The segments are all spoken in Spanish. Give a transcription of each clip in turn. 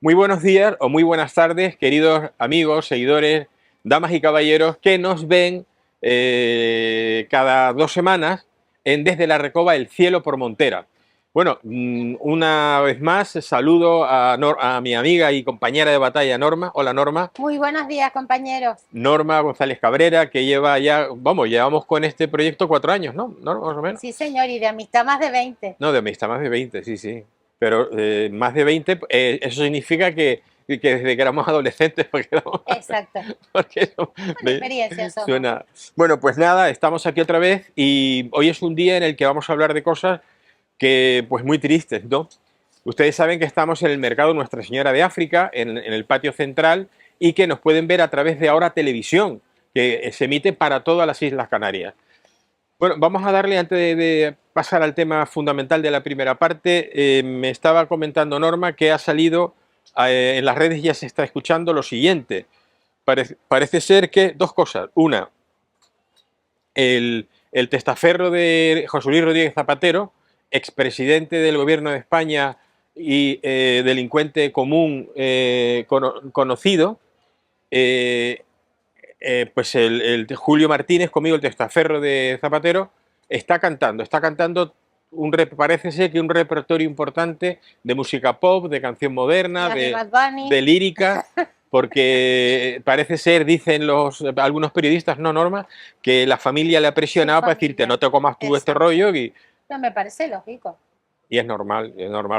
Muy buenos días o muy buenas tardes, queridos amigos, seguidores, damas y caballeros que nos ven cada 2 semanas en Desde la Recoba, el cielo por Montera. Bueno, una vez más saludo a mi amiga y compañera de batalla Norma. Hola Norma. Muy buenos días, compañeros. Norma González Cabrera, que lleva ya, vamos, llevamos con este proyecto 4 años, ¿no? ¿No? Más o menos. Sí, señor, y de amistad más de 20. No, de amistad más de 20, sí, sí. Pero más de 20, eso significa que desde que éramos adolescentes, Exacto. porque eso Una experiencia somos. suena... Bueno, pues nada, estamos aquí otra vez y hoy es un día en el que vamos a hablar de cosas que, pues muy tristes, ¿no? Ustedes saben que estamos en el mercado Nuestra Señora de África, en el patio central, y que nos pueden ver a través de Ahora Televisión, que se emite para todas las Islas Canarias. Bueno, vamos a darle, antes de pasar al tema fundamental de la primera parte, me estaba comentando Norma que ha salido, en las redes ya se está escuchando lo siguiente. Parece ser que dos cosas. Una, el testaferro de José Luis Rodríguez Zapatero, expresidente del gobierno de España y delincuente común conocido, eh, pues el Julio Martínez, conmigo el testaferro de Zapatero, está cantando parece ser que un repertorio importante de música pop, de canción moderna, Las de Bad Bunny. de lírica, porque parece ser, dicen algunos periodistas, no Norma, que la familia le ha Su presionado para decirte familia. no te comas tú este Exacto. rollo No me parece lógico. y es normal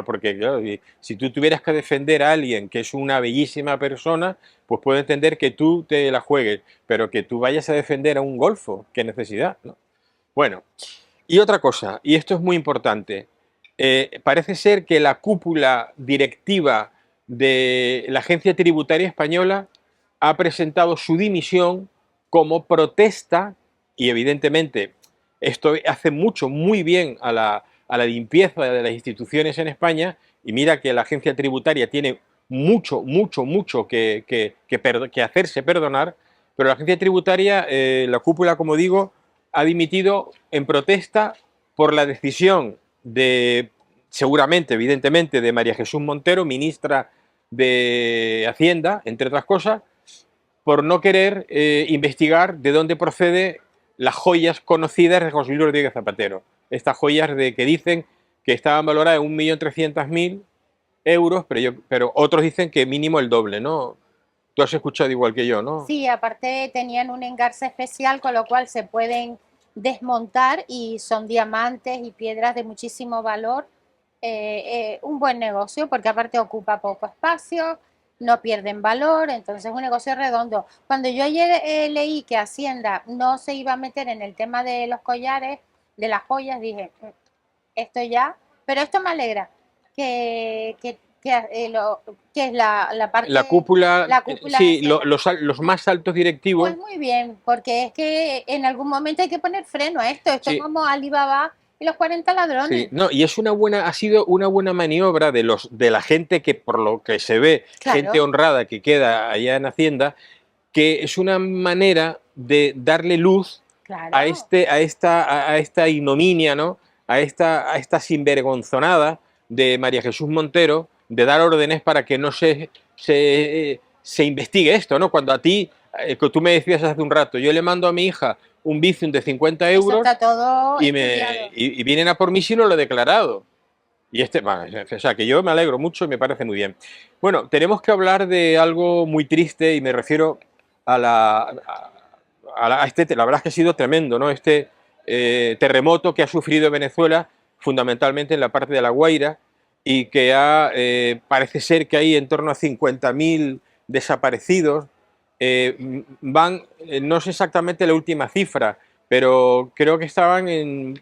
porque claro, si tú tuvieras que defender a alguien que es una bellísima persona, pues puedo entender que tú te la juegues, pero que tú vayas a defender a un golfo, qué necesidad, ¿no? Bueno, y otra cosa, y esto es muy importante, parece ser que la cúpula directiva de la Agencia Tributaria Española ha presentado su dimisión como protesta, y evidentemente esto hace mucho, muy bien a la limpieza de las instituciones en España, y mira que la agencia tributaria tiene mucho, mucho, mucho que hacerse perdonar, pero la agencia tributaria, la cúpula, como digo, ha dimitido en protesta por la decisión de, seguramente, evidentemente, de María Jesús Montero, ministra de Hacienda, entre otras cosas, por no querer investigar de dónde procede las joyas conocidas de José Luis Rodríguez Zapatero. Estas joyas que dicen que estaban valoradas en 1.300.000 euros, pero otros dicen que mínimo el doble, ¿no? Tú has escuchado igual que yo, ¿no? Sí, aparte tenían un engarce especial, con lo cual se pueden desmontar y son diamantes y piedras de muchísimo valor. Un buen negocio porque aparte ocupa poco espacio, no pierden valor, entonces es un negocio redondo. Cuando yo ayer leí que Hacienda no se iba a meter en el tema de los collares, de las joyas, dije, esto ya, pero esto me alegra, que es la La parte, cúpula, la cúpula de sí, Hacienda. los más altos directivos, Pues muy bien, porque es que en algún momento hay que poner freno a esto. Esto es sí, como Alibaba y los 40 sí, ladrones. no, y ha sido una buena maniobra de la gente que, por lo que se ve, gente Claro, honrada que queda allá en Hacienda, que es una manera de darle luz claro. a esta ignominia, ¿no? A esta sinvergonzonada de María Jesús Montero, de dar órdenes para que no se investigue esto, ¿no? Cuando a ti, que tú me decías hace un rato, yo le mando a mi hija un Bizum de 50 Eso euros está todo estudiado. y vienen a por mí si no lo he declarado. Y bueno, o sea, que yo me alegro mucho y me parece muy bien. Bueno, tenemos que hablar de algo muy triste y me refiero a la verdad es que ha sido tremendo, ¿no? Este terremoto que ha sufrido Venezuela, fundamentalmente en la parte de La Guaira, y que parece ser que hay en torno a 50.000 desaparecidos. No sé exactamente la última cifra, pero creo que estaban en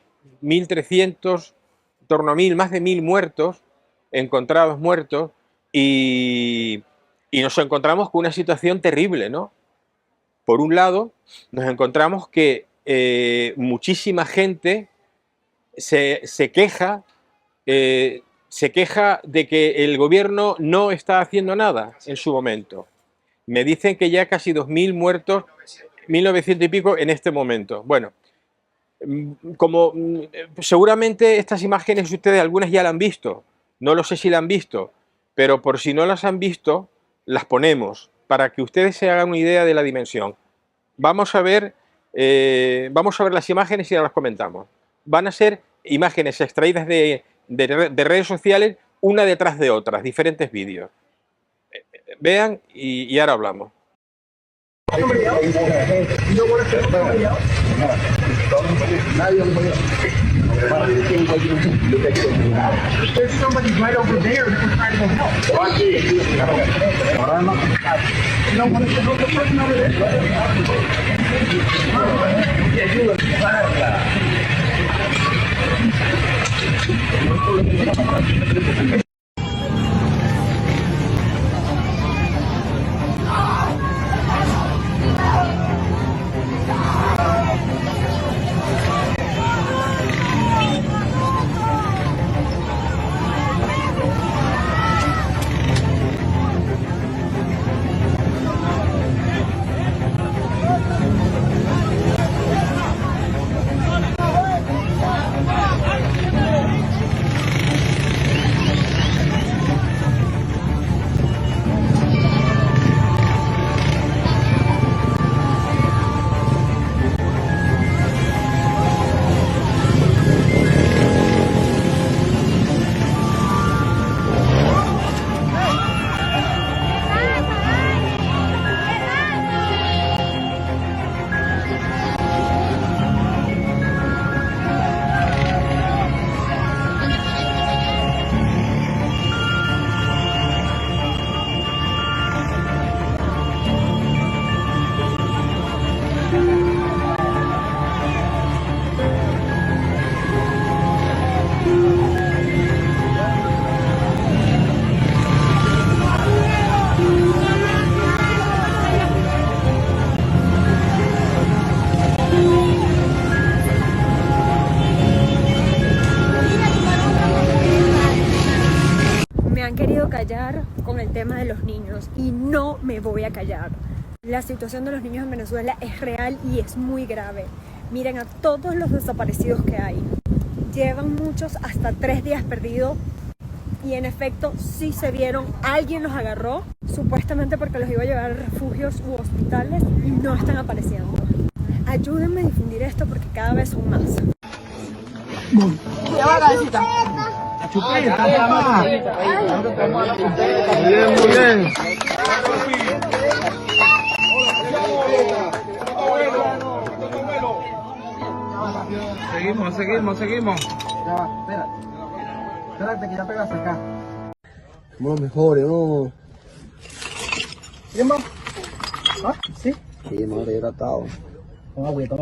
1.300, en torno a 1.000, más de 1.000 muertos, encontrados muertos, y, y nos encontramos con una situación terrible, ¿no? Por un lado, nos encontramos que muchísima gente se queja, se queja de que el gobierno no está haciendo nada en su momento. Me dicen que ya casi 2.000 muertos, 1.900 y pico en este momento. Bueno, como seguramente estas imágenes ustedes algunas ya la han visto, no lo sé si la han visto, pero por si no las han visto, las ponemos para que ustedes se hagan una idea de la dimensión. Vamos a ver las imágenes y ahora las comentamos. Van a ser imágenes extraídas de redes sociales, una detrás de otras, diferentes vídeos. Vean y ahora hablamos. There's somebody right over there that we're trying to go help. You don't want us to help the person over there? Yeah, you look Me han querido callar con el tema de los niños y no me voy a callar. La situación de los niños en Venezuela es real y es muy grave. Miren a todos los desaparecidos que hay. Llevan muchos hasta 3 días perdidos y en efecto sí se vieron. Alguien los agarró, supuestamente porque los iba a llevar a refugios u hospitales y no están apareciendo. Ayúdenme a difundir esto porque cada vez son más. Muy bien. Seguimos. Ya, espérate que ya pegas acá. Somos los mejores, ¿no? ¿Bien, va? ¿Ah? ¿Sí? Sí, madre, hidratado. Toma agüita.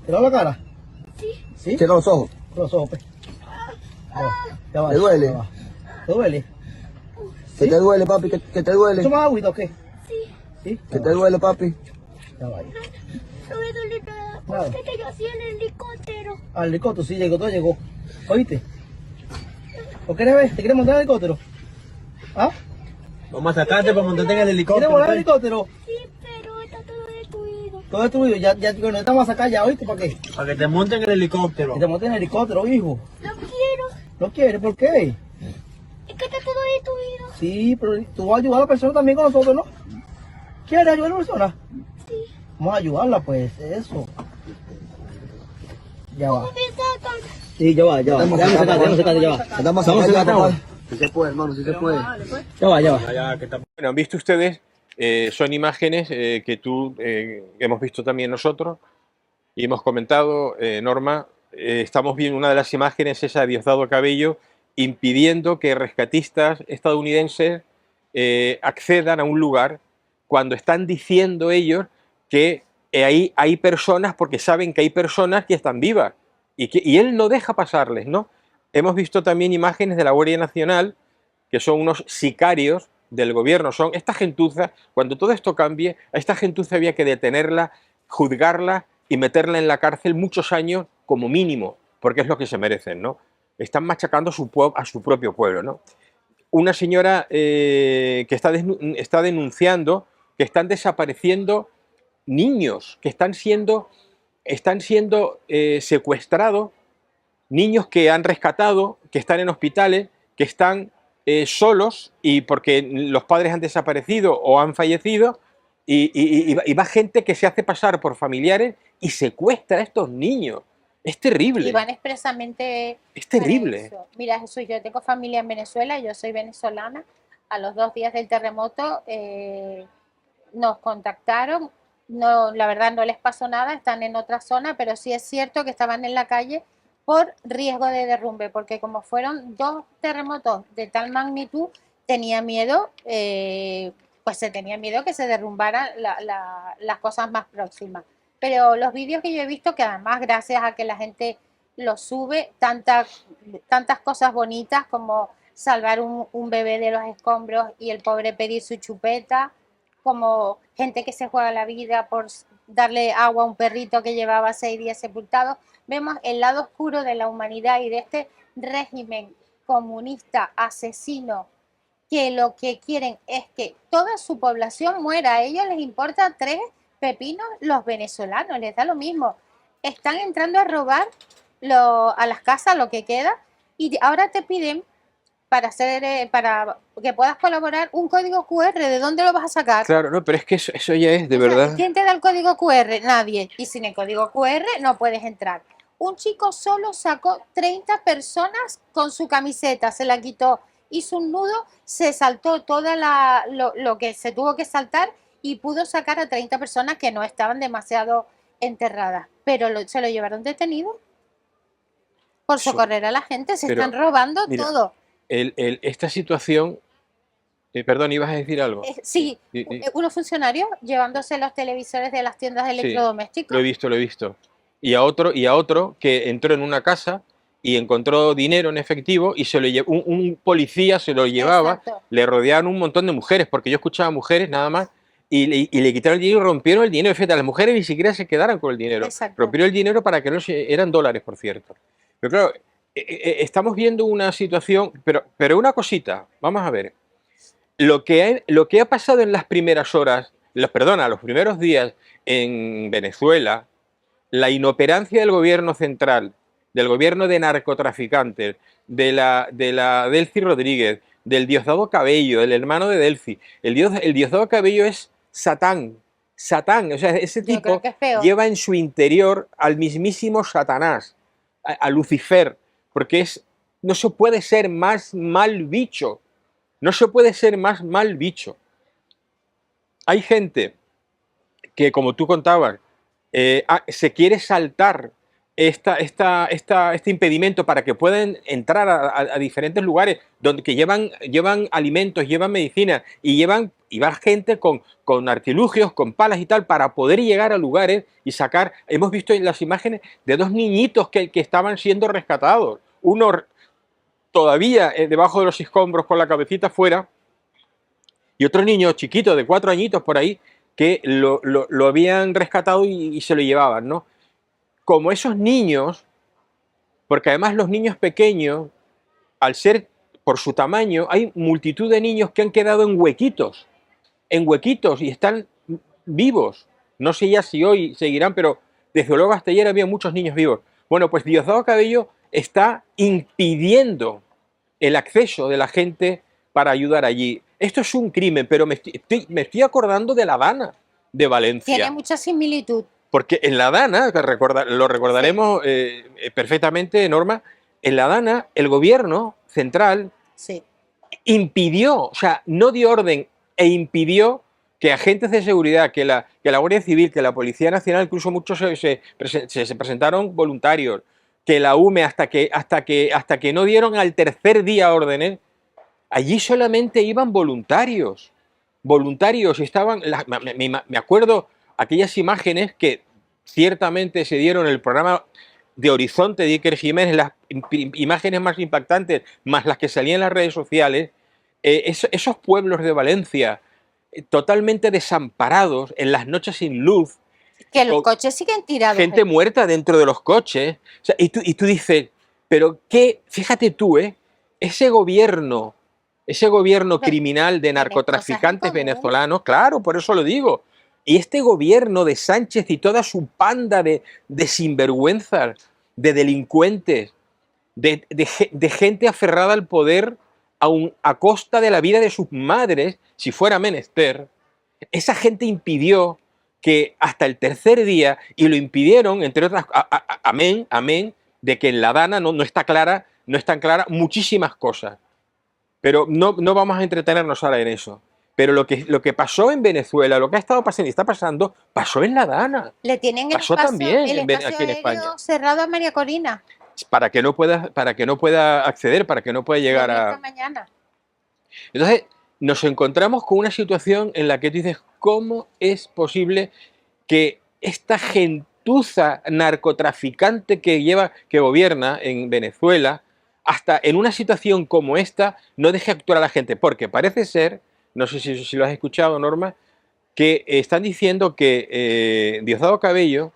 ¿Te lavo la cara? ¿Sí? Checa los ojos. Con los ojos, pues. Ya va. ¿Te duele? Ya va. ¿Te duele? ¿Qué te duele, papi? ¿Qué te duele? ¿Toma agüita o qué? ¿Sí? ¿Qué te duele, papi? Ya va. No me duele nada, Nada. porque que yo hacía en el helicóptero. Al helicóptero, sí, llegó, todo llegó. ¿Oíste? ¿Lo quieres ver? ¿Te quieres montar en el helicóptero? ¿Ah? Vamos a sacarte para montarte en el ¿Quieres volar en el helicóptero? Sí, pero está todo destruido. Todo destruido, ya nos estamos a sacar ya, ¿oíste? ¿Para qué? Para que te monten en el helicóptero. Que te montes en el helicóptero, hijo. No quiero, ¿No quieres? ¿Por qué? es que está todo destruido. Sí, pero tú vas a ayudar a la persona también con nosotros, ¿no? ¿Quieres ayudar a la persona? Sí. Vamos a ayudarla, pues, eso. Ya va. ¿Cómo me sacan? Sí, ya va. Ya va, ya va. Estamos a sacar, papá. Si se puede, hermano, si se puede. Ya va. Bueno, han visto ustedes, son imágenes que hemos visto también nosotros y hemos comentado, Norma, estamos viendo una de las imágenes, esa de Diosdado Cabello, impidiendo que rescatistas estadounidenses accedan a un lugar cuando están diciendo ellos que ahí hay personas, porque saben que hay personas que están vivas y él no deja pasarles, ¿no? Hemos visto también imágenes de la Guardia Nacional, que son unos sicarios del gobierno, son esta gentuza. Cuando todo esto cambie, a esta gentuza había que detenerla, juzgarla y meterla en la cárcel muchos años como mínimo, porque es lo que se merecen, ¿no? Están machacando a su propio pueblo, ¿no? Una señora que está denunciando que están desapareciendo niños, que están siendo secuestrados, niños que han rescatado, que están en hospitales, que están solos y porque los padres han desaparecido o han fallecido y va gente que se hace pasar por familiares y secuestra a estos niños. Es terrible. Y van expresamente Es para terrible. eso. Mira, Jesús, yo tengo familia en Venezuela, yo soy venezolana. A los 2 días del terremoto nos contactaron. No, la verdad no les pasó nada, están en otra zona, pero sí es cierto que estaban en la calle por riesgo de derrumbe, porque como fueron 2 terremotos de tal magnitud, tenía miedo, pues se tenía miedo que se derrumbaran las cosas más próximas. Pero los vídeos que yo he visto, que además gracias a que la gente los sube, tantas cosas bonitas como salvar un bebé de los escombros y el pobre pedir su chupeta, como gente que se juega la vida por darle agua a un perrito que llevaba 6 días sepultado. Vemos el lado oscuro de la humanidad y de este régimen comunista asesino, que lo que quieren es que toda su población muera. A ellos les importa 3 pepinos los venezolanos, les da lo mismo. Están entrando a robar a las casas lo que queda y ahora te piden para que puedas colaborar un código QR. ¿De dónde lo vas a sacar? Claro, no, pero es que eso ya es de O sea, verdad. ¿quién te da el código QR? Nadie. Y sin el código QR no puedes entrar. Un chico solo sacó 30 personas con su camiseta, se la quitó, hizo un nudo, se saltó lo que se tuvo que saltar y pudo sacar a 30 personas que no estaban demasiado enterradas. Pero se lo llevaron detenido por socorrer a la gente. Se Pero, están robando mira, todo. Esta situación... perdón, ¿ibas a decir algo? Sí, unos funcionarios llevándose los televisores de las tiendas de Sí, electrodomésticos. lo he visto. Y a otro que entró en una casa y encontró dinero en efectivo y se lo llevó, un policía se lo llevaba, Exacto. le rodeaban un montón de mujeres, porque yo escuchaba mujeres nada más, y le quitaron el dinero y rompieron el dinero. Fíjate, las mujeres ni siquiera se quedaran con el dinero. Exacto. Rompieron el dinero para que no se... Eran dólares, por cierto. Pero claro, estamos viendo una situación, pero una cosita, vamos a ver. Lo que ha pasado en las primeras horas, los primeros días en Venezuela, la inoperancia del gobierno central, del gobierno de narcotraficantes, de Delcy Rodríguez, del Diosdado Cabello, del hermano de Delcy. El Diosdado Cabello es Satán. Satán, o sea, ese Yo tipo creo que es peor. lleva en su interior al mismísimo Satanás, a Lucifer, porque no se puede ser más mal bicho. No se puede ser más mal bicho. Hay gente que, como tú contabas, se quiere saltar este impedimento para que puedan entrar a diferentes lugares que llevan alimentos, llevan medicina y va gente con artilugios, con palas y tal, para poder llegar a lugares y sacar. Hemos visto en las imágenes de 2 niñitos que estaban siendo rescatados. Uno todavía debajo de los escombros con la cabecita fuera, y otro niño chiquito de 4 añitos por ahí que lo habían rescatado y se lo llevaban, ¿no? Como esos niños, porque además los niños pequeños, al ser por su tamaño, hay multitud de niños que han quedado en huequitos y están vivos. No sé ya si hoy seguirán, pero desde luego hasta ayer había muchos niños vivos. Bueno, pues Diosdado Cabello está impidiendo el acceso de la gente para ayudar allí. Esto es un crimen, pero me estoy acordando de La Dana, de Valencia. Tiene mucha similitud. Porque en La Dana, que lo recordaremos perfectamente, Norma, en La Dana el gobierno central Sí. impidió, o sea, no dio orden e impidió que agentes de seguridad, que la Guardia Civil, que la Policía Nacional, incluso muchos se presentaron voluntarios, que la UME, hasta que no dieron al tercer día órdenes, allí solamente iban voluntarios. Voluntarios estaban, me acuerdo aquellas imágenes que ciertamente se dieron en el programa de Horizonte de Iker Jiménez, las imágenes más impactantes, más las que salían en las redes sociales, esos pueblos de Valencia totalmente desamparados, en las noches sin luz. Que los coches siguen tirados. Gente muerta dentro de los coches. O sea, y tú dices, pero qué, fíjate tú, ese gobierno criminal de narcotraficantes venezolanos, claro, por eso lo digo. Y este gobierno de Sánchez y toda su panda de sinvergüenzas, de delincuentes, de gente aferrada al poder aun a costa de la vida de sus madres, si fuera menester, esa gente impidió que hasta el tercer día, y lo impidieron, entre otras, amén, amén, de que en la Dana no está clara, no están claras muchísimas cosas. Pero no vamos a entretenernos ahora en eso. Pero lo que pasó en Venezuela, lo que ha estado pasando y está pasando, pasó en la Dana. Le tienen el Pasó espacio, también el espacio aquí en aéreo España. cerrado a María Corina. Para que no pueda acceder, para que no pueda llegar Lo vi esta a... mañana. Entonces, nos encontramos con una situación en la que tú dices, ¿cómo es posible que esta gentuza narcotraficante que gobierna en Venezuela, hasta en una situación como esta, no deje actuar a la gente? Porque parece ser, no sé si lo has escuchado, Norma, que están diciendo que Diosdado Cabello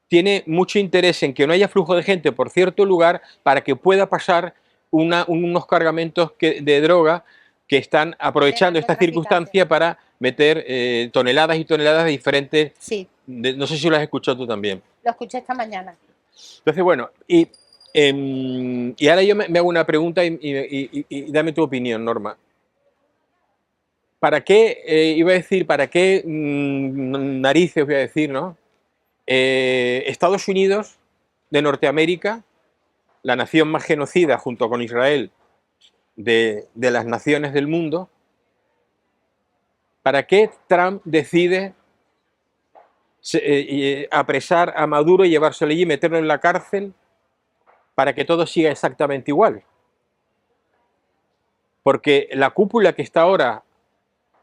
tiene mucho interés en que no haya flujo de gente por cierto lugar para que pueda pasar unos cargamentos de droga que están aprovechando esta circunstancia para meter toneladas y toneladas de diferentes... Sí, no sé si lo has escuchado tú también. lo escuché esta mañana. Entonces, bueno, y ahora yo me hago una pregunta y dame tu opinión, Norma. ¿Para qué, iba a decir, para qué narices voy a decir, ¿no? Estados Unidos de Norteamérica, la nación más genocida junto con Israel de las naciones del mundo, ¿para qué Trump decide apresar a Maduro y llevárselo allí y meterlo en la cárcel para que todo siga exactamente igual? Porque la cúpula que está ahora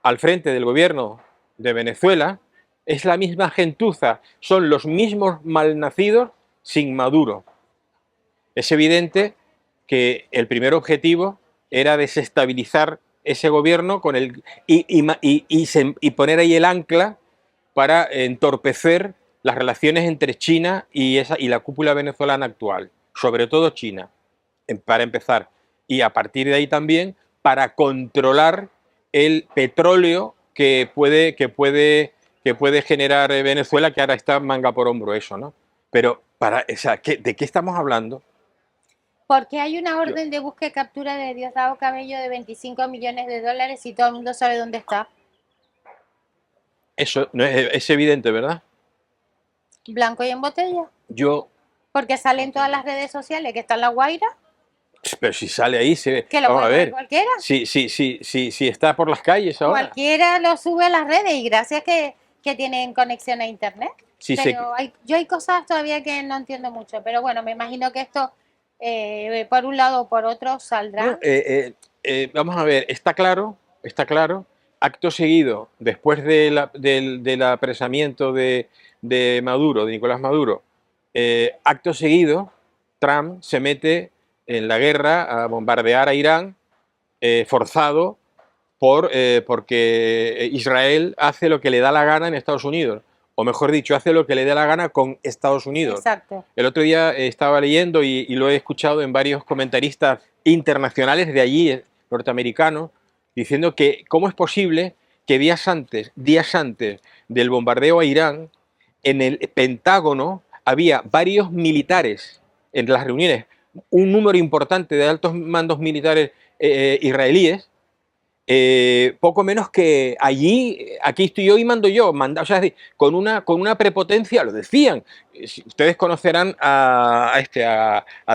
al frente del gobierno de Venezuela es la misma gentuza, son los mismos malnacidos sin Maduro. Es evidente que el primer objetivo era desestabilizar ese gobierno con y poner ahí el ancla para entorpecer las relaciones entre China y la cúpula venezolana actual, sobre todo China, para empezar. Y a partir de ahí también para controlar el petróleo que puede generar Venezuela, que ahora está manga por hombro eso, ¿no? Pero, o sea, ¿de qué estamos hablando? Porque hay una orden de búsqueda y captura de Diosdado Cabello de 25 millones de dólares y todo el mundo sabe dónde está. Eso no es evidente, ¿verdad? Blanco y en botella. Yo, Porque sale en todas las redes sociales que está en La Guaira, pero si sale ahí, que lo vamos a puede ver ver, cualquiera. si está por las calles ahora. Cualquiera lo sube a las redes y gracias que tienen conexión a internet. Sí, Pero yo hay cosas todavía que no entiendo mucho. Pero bueno, me imagino que esto, por un lado o por otro, saldrá. No, vamos a ver, está claro, acto seguido, después del apresamiento de Maduro, de Nicolás Maduro, acto seguido, Trump se mete en la guerra a bombardear a Irán, forzado porque Israel hace lo que le da la gana en Estados Unidos, o mejor dicho, hace lo que le da la gana con Estados Unidos. Exacto. El otro día estaba leyendo y lo he escuchado en varios comentaristas internacionales de allí, norteamericanos, diciendo que cómo es posible que días antes del bombardeo a Irán, en el Pentágono había varios militares en las reuniones, un número importante de altos mandos militares israelíes, poco menos que allí, aquí estoy yo y mando yo, o sea, con una prepotencia, lo decían. Ustedes conocerán a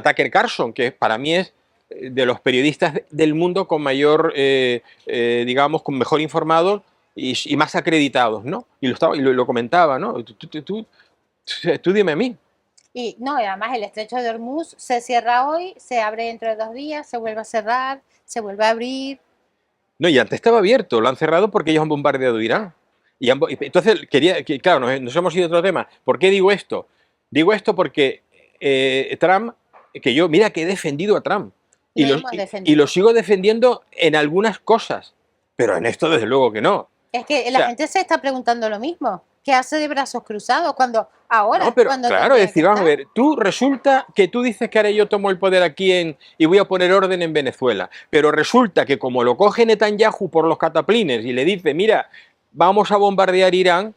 Tucker Carlson, que para mí es de los periodistas del mundo con mayor, digamos, con mejor informados y más acreditados, ¿no? Y lo comentaba, ¿no? Tú dime a mí. Y no, además el estrecho de Hormuz se cierra hoy, se abre dentro de 2 días, se vuelve a cerrar, se vuelve a abrir. No, y antes estaba abierto, lo han cerrado porque ellos han bombardeado Irán. Entonces, claro, nos hemos ido a otro tema. ¿Por qué digo esto? Digo esto porque Trump, mira que he defendido a Trump. Y lo sigo defendiendo en algunas cosas, pero en esto desde luego que no. Es que la gente se está preguntando lo mismo. ¿Qué hace de brazos cruzados cuando ahora? No, pero cuando claro, es decir, vamos a ver, resulta que tú dices que ahora yo tomo el poder aquí y voy a poner orden en Venezuela, pero resulta que como lo coge Netanyahu por los cataplines y le dice, mira, vamos a bombardear Irán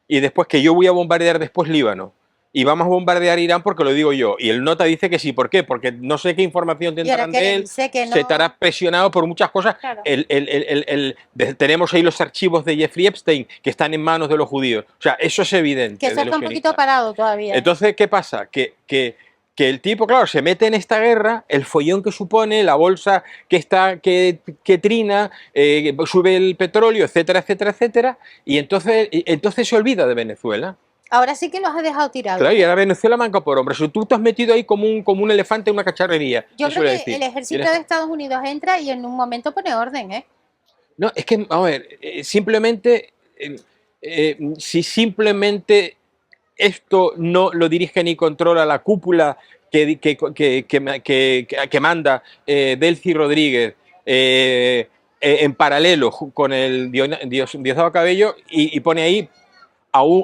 y después que yo voy a bombardear después Líbano, y vamos a bombardear Irán porque lo digo yo. Y el nota dice que sí. ¿Por qué? Porque no sé qué información Y ahora tendrán que de le él, dice que se no. estará presionado por muchas cosas. Claro. Tenemos ahí los archivos de Jeffrey Epstein que están en manos de los judíos. O sea, eso es evidente. Que eso de está los un poquito sionistas. parado todavía. Entonces, ¿qué pasa? Que el tipo, claro, se mete en esta guerra, el follón que supone, la bolsa que trina, sube el petróleo, etcétera, etcétera, etcétera, y entonces se olvida de Venezuela. Ahora sí que los ha dejado tirados. Claro, y ahora Venezuela manca por hombres. Si tú te has metido ahí como un elefante en una cacharrería. Yo se creo suele que decir. el ejército Y eres- de Estados Unidos entra y en un momento pone orden, ¿eh? No, es que, a ver, simplemente, si simplemente esto no lo dirige ni controla la cúpula que manda Delcy Rodríguez en paralelo con el Diosdado Cabello y pone ahí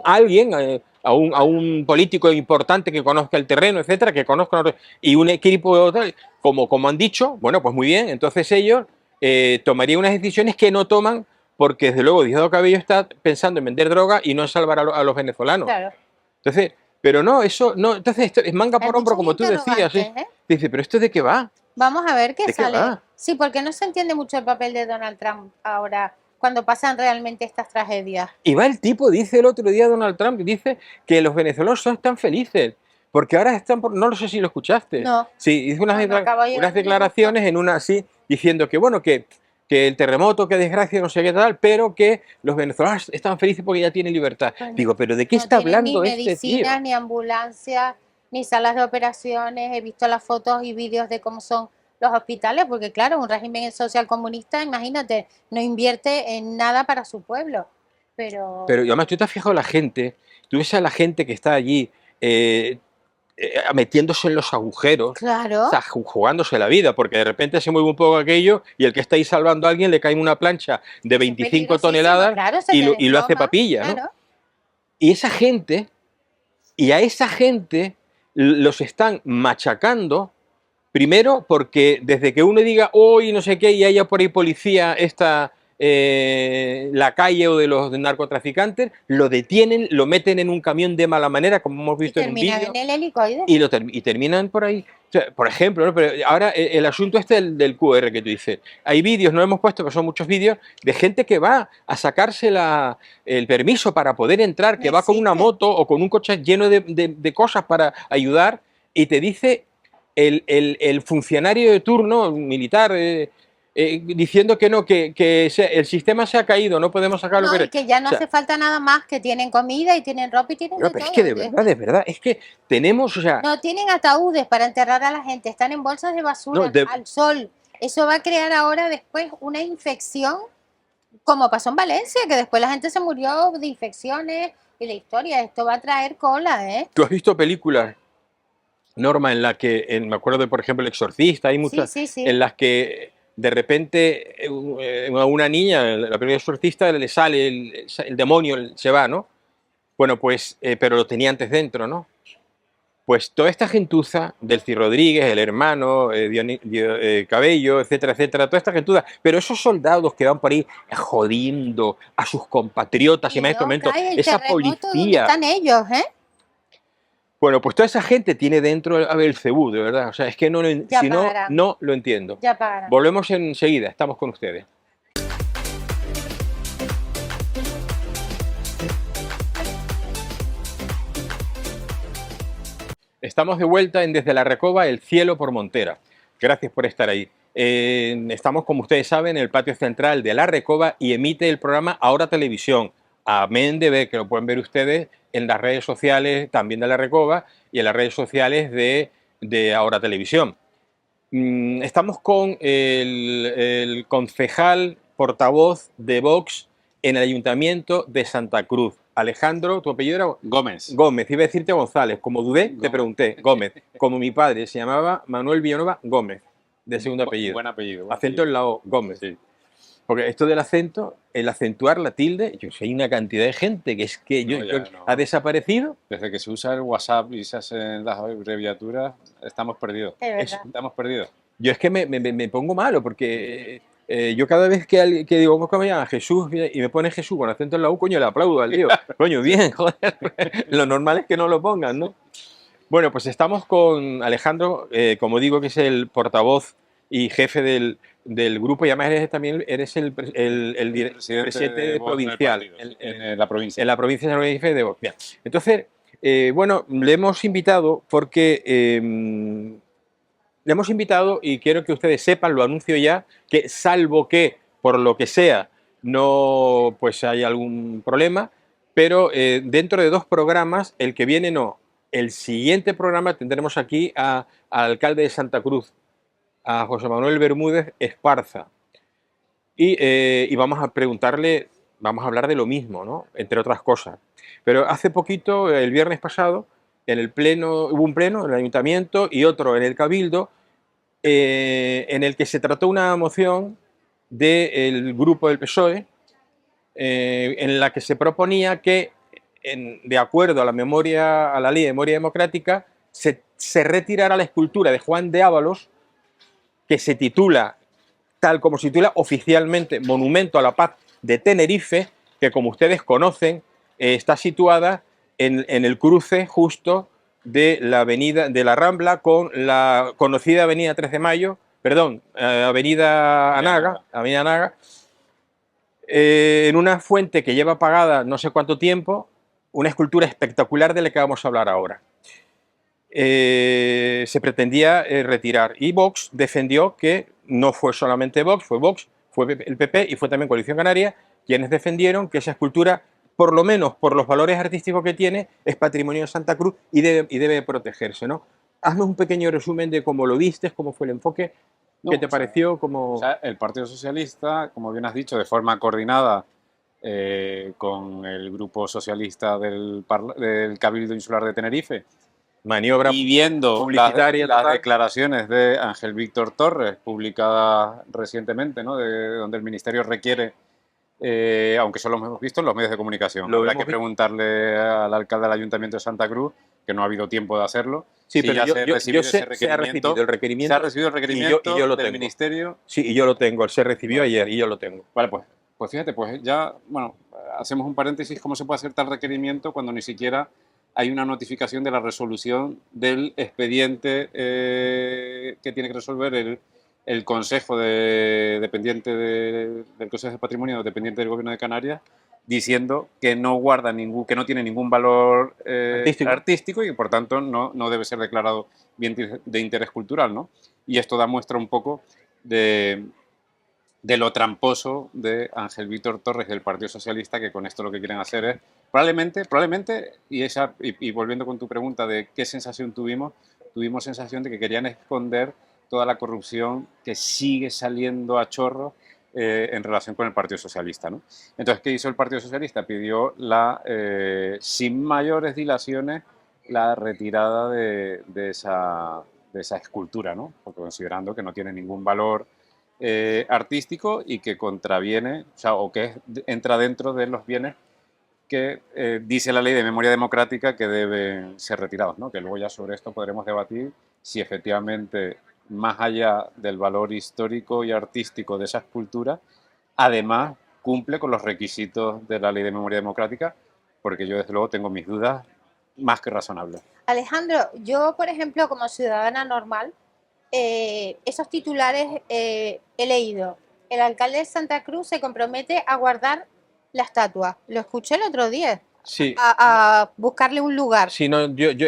alguien, a un político importante que conozca el terreno, etcétera, que conozca y un equipo tal, como han dicho, bueno, pues muy bien, entonces ellos tomarían unas decisiones que no toman porque desde luego Diosdado Cabello está pensando en vender droga y no en salvar a los venezolanos. Claro. Entonces, pero no, eso no, entonces esto es manga Hay por hombro, muchos como tú decías. interrogantes, ¿eh? Dice, pero ¿esto de qué va? Vamos a ver qué ¿De qué sale. va? Sí, porque no se entiende mucho el papel de Donald Trump ahora, cuando pasan realmente estas tragedias. Y va el tipo, dice el otro día Donald Trump, dice que los venezolanos son tan felices, porque ahora están, no lo sé si lo escuchaste. No. Sí, hizo No, no acabo de llegar unas de declaraciones en una así, diciendo que bueno, que el terremoto, que desgracia, no sé qué tal, pero que los venezolanos están felices porque ya tienen libertad. Bueno, Digo, pero ¿de qué no está tienen hablando ni este tío? medicinas, ni ambulancias, ni salas de operaciones. He visto las fotos y vídeos de cómo son los hospitales, porque claro, un régimen social comunista, imagínate, no invierte en nada para su pueblo. Pero Pero y además, tú te has fijado la gente, tú ves a la gente que está allí metiéndose en los agujeros, claro, o sea, jugándose la vida, porque de repente se mueve un poco aquello y el que está ahí salvando a alguien le cae en una plancha de 25 peligrosísimo, toneladas claro, se y te lo hace desploma, papilla, ¿no? claro. Y a esa gente los están machacando, primero porque desde que uno diga hoy no sé qué y haya por ahí policía la calle o de los narcotraficantes, lo detienen, lo meten en un camión de mala manera, como hemos Y visto en un terminan vídeo, en el helicoide. y terminan por ahí. O sea, por ejemplo, ¿no? Pero ahora el asunto este del QR que tú dices. Hay vídeos, no hemos puesto, pero son muchos vídeos, de gente que va a sacarse el permiso para poder entrar, que No va con una existe. moto o con un coche lleno de cosas para ayudar, y te dice el funcionario de turno, militar, diciendo que no, que el sistema se ha caído, no podemos sacar lo No, que... y que ya no o sea, hace falta nada más, que tienen comida y tienen ropa y tienen no, de pero es todo. que de verdad, es que tenemos, o sea, No tienen ataúdes para enterrar a la gente, están en bolsas de basura, No, de- al sol. Eso va a crear ahora después una infección, como pasó en Valencia, que después la gente se murió de infecciones y la historia. Esto va a traer cola, ¿eh? tú has visto películas, Norma, en la que, me acuerdo de, por ejemplo, El Exorcista, hay muchas, Sí, sí. en las que de repente a una niña, la primera exorcista, le sale el demonio, se va, ¿no? Bueno, pues, pero lo tenía antes dentro, ¿no? Pues toda esta gentuza, Delcy Rodríguez, el hermano, Cabello, etcétera, etcétera, toda esta gentuza, pero esos soldados que van por ahí jodiendo a sus compatriotas, y más en este no momento, cae el esa terremoto donde policía. están ellos, ¿eh? Bueno, pues toda esa gente tiene dentro a Belcebú, de verdad. O sea, es que Ya si no, pagarán. no lo entiendo. Ya pagarán. Volvemos enseguida, estamos con ustedes. Estamos de vuelta en Desde la Recoba, el cielo por Montera. Gracias por estar ahí. Estamos, como ustedes saben, en el patio central de la Recoba y emite el programa Ahora Televisión. Amén de ver, que lo pueden ver ustedes en las redes sociales también de la Recoba y en las redes sociales de Ahora Televisión. Estamos con el concejal portavoz de Vox en el Ayuntamiento de Santa Cruz. Alejandro, ¿tu apellido era? Gómez. Gómez, iba a decirte González. Como dudé, te Gómez. pregunté. Gómez. Como mi padre se llamaba Manuel Villanueva Gómez, de segundo apellido. Buen apellido. buen Acento en la O, Gómez. Sí. Porque esto del acento, el acentuar la tilde, yo sé, hay una cantidad de gente que es que No, ya no. ha desaparecido. Desde que se usa el WhatsApp y se hacen las abreviaturas, estamos perdidos. Es verdad. Estamos perdidos. Yo es que me pongo malo porque Yo cada vez que digo, ¿cómo me llama? Jesús, y me pone Jesús con acento en la U, coño, le aplaudo al tío. Coño, bien, joder. Lo normal es que no lo pongan, ¿no? Bueno, pues estamos con Alejandro, como digo, que es el portavoz y jefe del grupo, y además eres el presidente provincial en la provincia. en la provincia de San Luis de Vox. Bien. Entonces, bueno, le hemos invitado porque le hemos invitado, y quiero que ustedes sepan, lo anuncio ya, que salvo que, por lo que sea, no pues hay algún problema, pero dentro de 2 programas, el que viene no, el siguiente programa tendremos aquí al alcalde de Santa Cruz, a José Manuel Bermúdez Esparza, y vamos a preguntarle, vamos a hablar de lo mismo, ¿no? Entre otras cosas. Pero hace poquito, el viernes pasado, en el pleno, hubo un pleno en el ayuntamiento y otro en el cabildo, en el que se trató una moción del grupo del PSOE, en la que se proponía que, de acuerdo a la ley de memoria democrática, se retirara la escultura de Juan de Ábalos, que se titula, tal como se titula oficialmente, Monumento a la Paz de Tenerife, que, como ustedes conocen, está situada en el cruce justo de la avenida de la Rambla con la conocida avenida 3 de Mayo, perdón, avenida Anaga, en una fuente que lleva apagada no sé cuánto tiempo, una escultura espectacular de la que vamos a hablar ahora. Se pretendía retirar, y Vox defendió que no fue solamente Vox, fue el PP y fue también Coalición Canaria quienes defendieron que esa escultura, por lo menos por los valores artísticos que tiene, es patrimonio de Santa Cruz y debe protegerse, ¿no? Haznos un pequeño resumen de cómo lo vistes, cómo fue el enfoque, qué te pareció, cómo... O sea, el Partido Socialista, como bien has dicho, de forma coordinada con el Grupo Socialista del Cabildo Insular de Tenerife, maniobra y viendo publicitaria las declaraciones de Ángel Víctor Torres, publicadas recientemente, ¿no? Donde el Ministerio requiere, aunque solo lo hemos visto en los medios de comunicación, habrá que preguntarle al alcalde del Ayuntamiento de Santa Cruz, que no ha habido tiempo de hacerlo. Sí, si pero ya yo sé, se ha recibido el requerimiento. Se ha recibido el requerimiento y yo lo del tengo. Ministerio. Sí, y yo lo tengo, se recibió ayer y yo lo tengo. Vale, pues fíjate, pues ya, bueno, hacemos un paréntesis, ¿cómo se puede hacer tal requerimiento cuando ni siquiera hay una notificación de la resolución del expediente que tiene que resolver el Consejo dependiente del Consejo de Patrimonio dependiente del Gobierno de Canarias, diciendo que no guarda que no tiene ningún valor artístico y que por tanto no debe ser declarado bien de interés cultural, ¿no? Y esto da muestra un poco de lo tramposo de Ángel Víctor Torres del Partido Socialista, que con esto lo que quieren hacer es, probablemente y volviendo con tu pregunta de qué sensación tuvimos sensación de que querían esconder toda la corrupción que sigue saliendo a chorro en relación con el Partido Socialista, ¿no? Entonces, ¿qué hizo el Partido Socialista? Pidió sin mayores dilaciones la retirada de esa escultura, ¿no? Porque considerando que no tiene ningún valor artístico y que contraviene, o que entra dentro de los bienes que dice la ley de memoria democrática que deben ser retirados, ¿no? Que luego ya sobre esto podremos debatir si efectivamente, más allá del valor histórico y artístico de esa escultura, además cumple con los requisitos de la ley de memoria democrática, porque yo desde luego tengo mis dudas más que razonables. Alejandro, yo por ejemplo como ciudadana normal, esos titulares he leído. El alcalde de Santa Cruz se compromete a guardar la estatua. Lo escuché el otro día. Sí. A buscarle un lugar. Sí, no,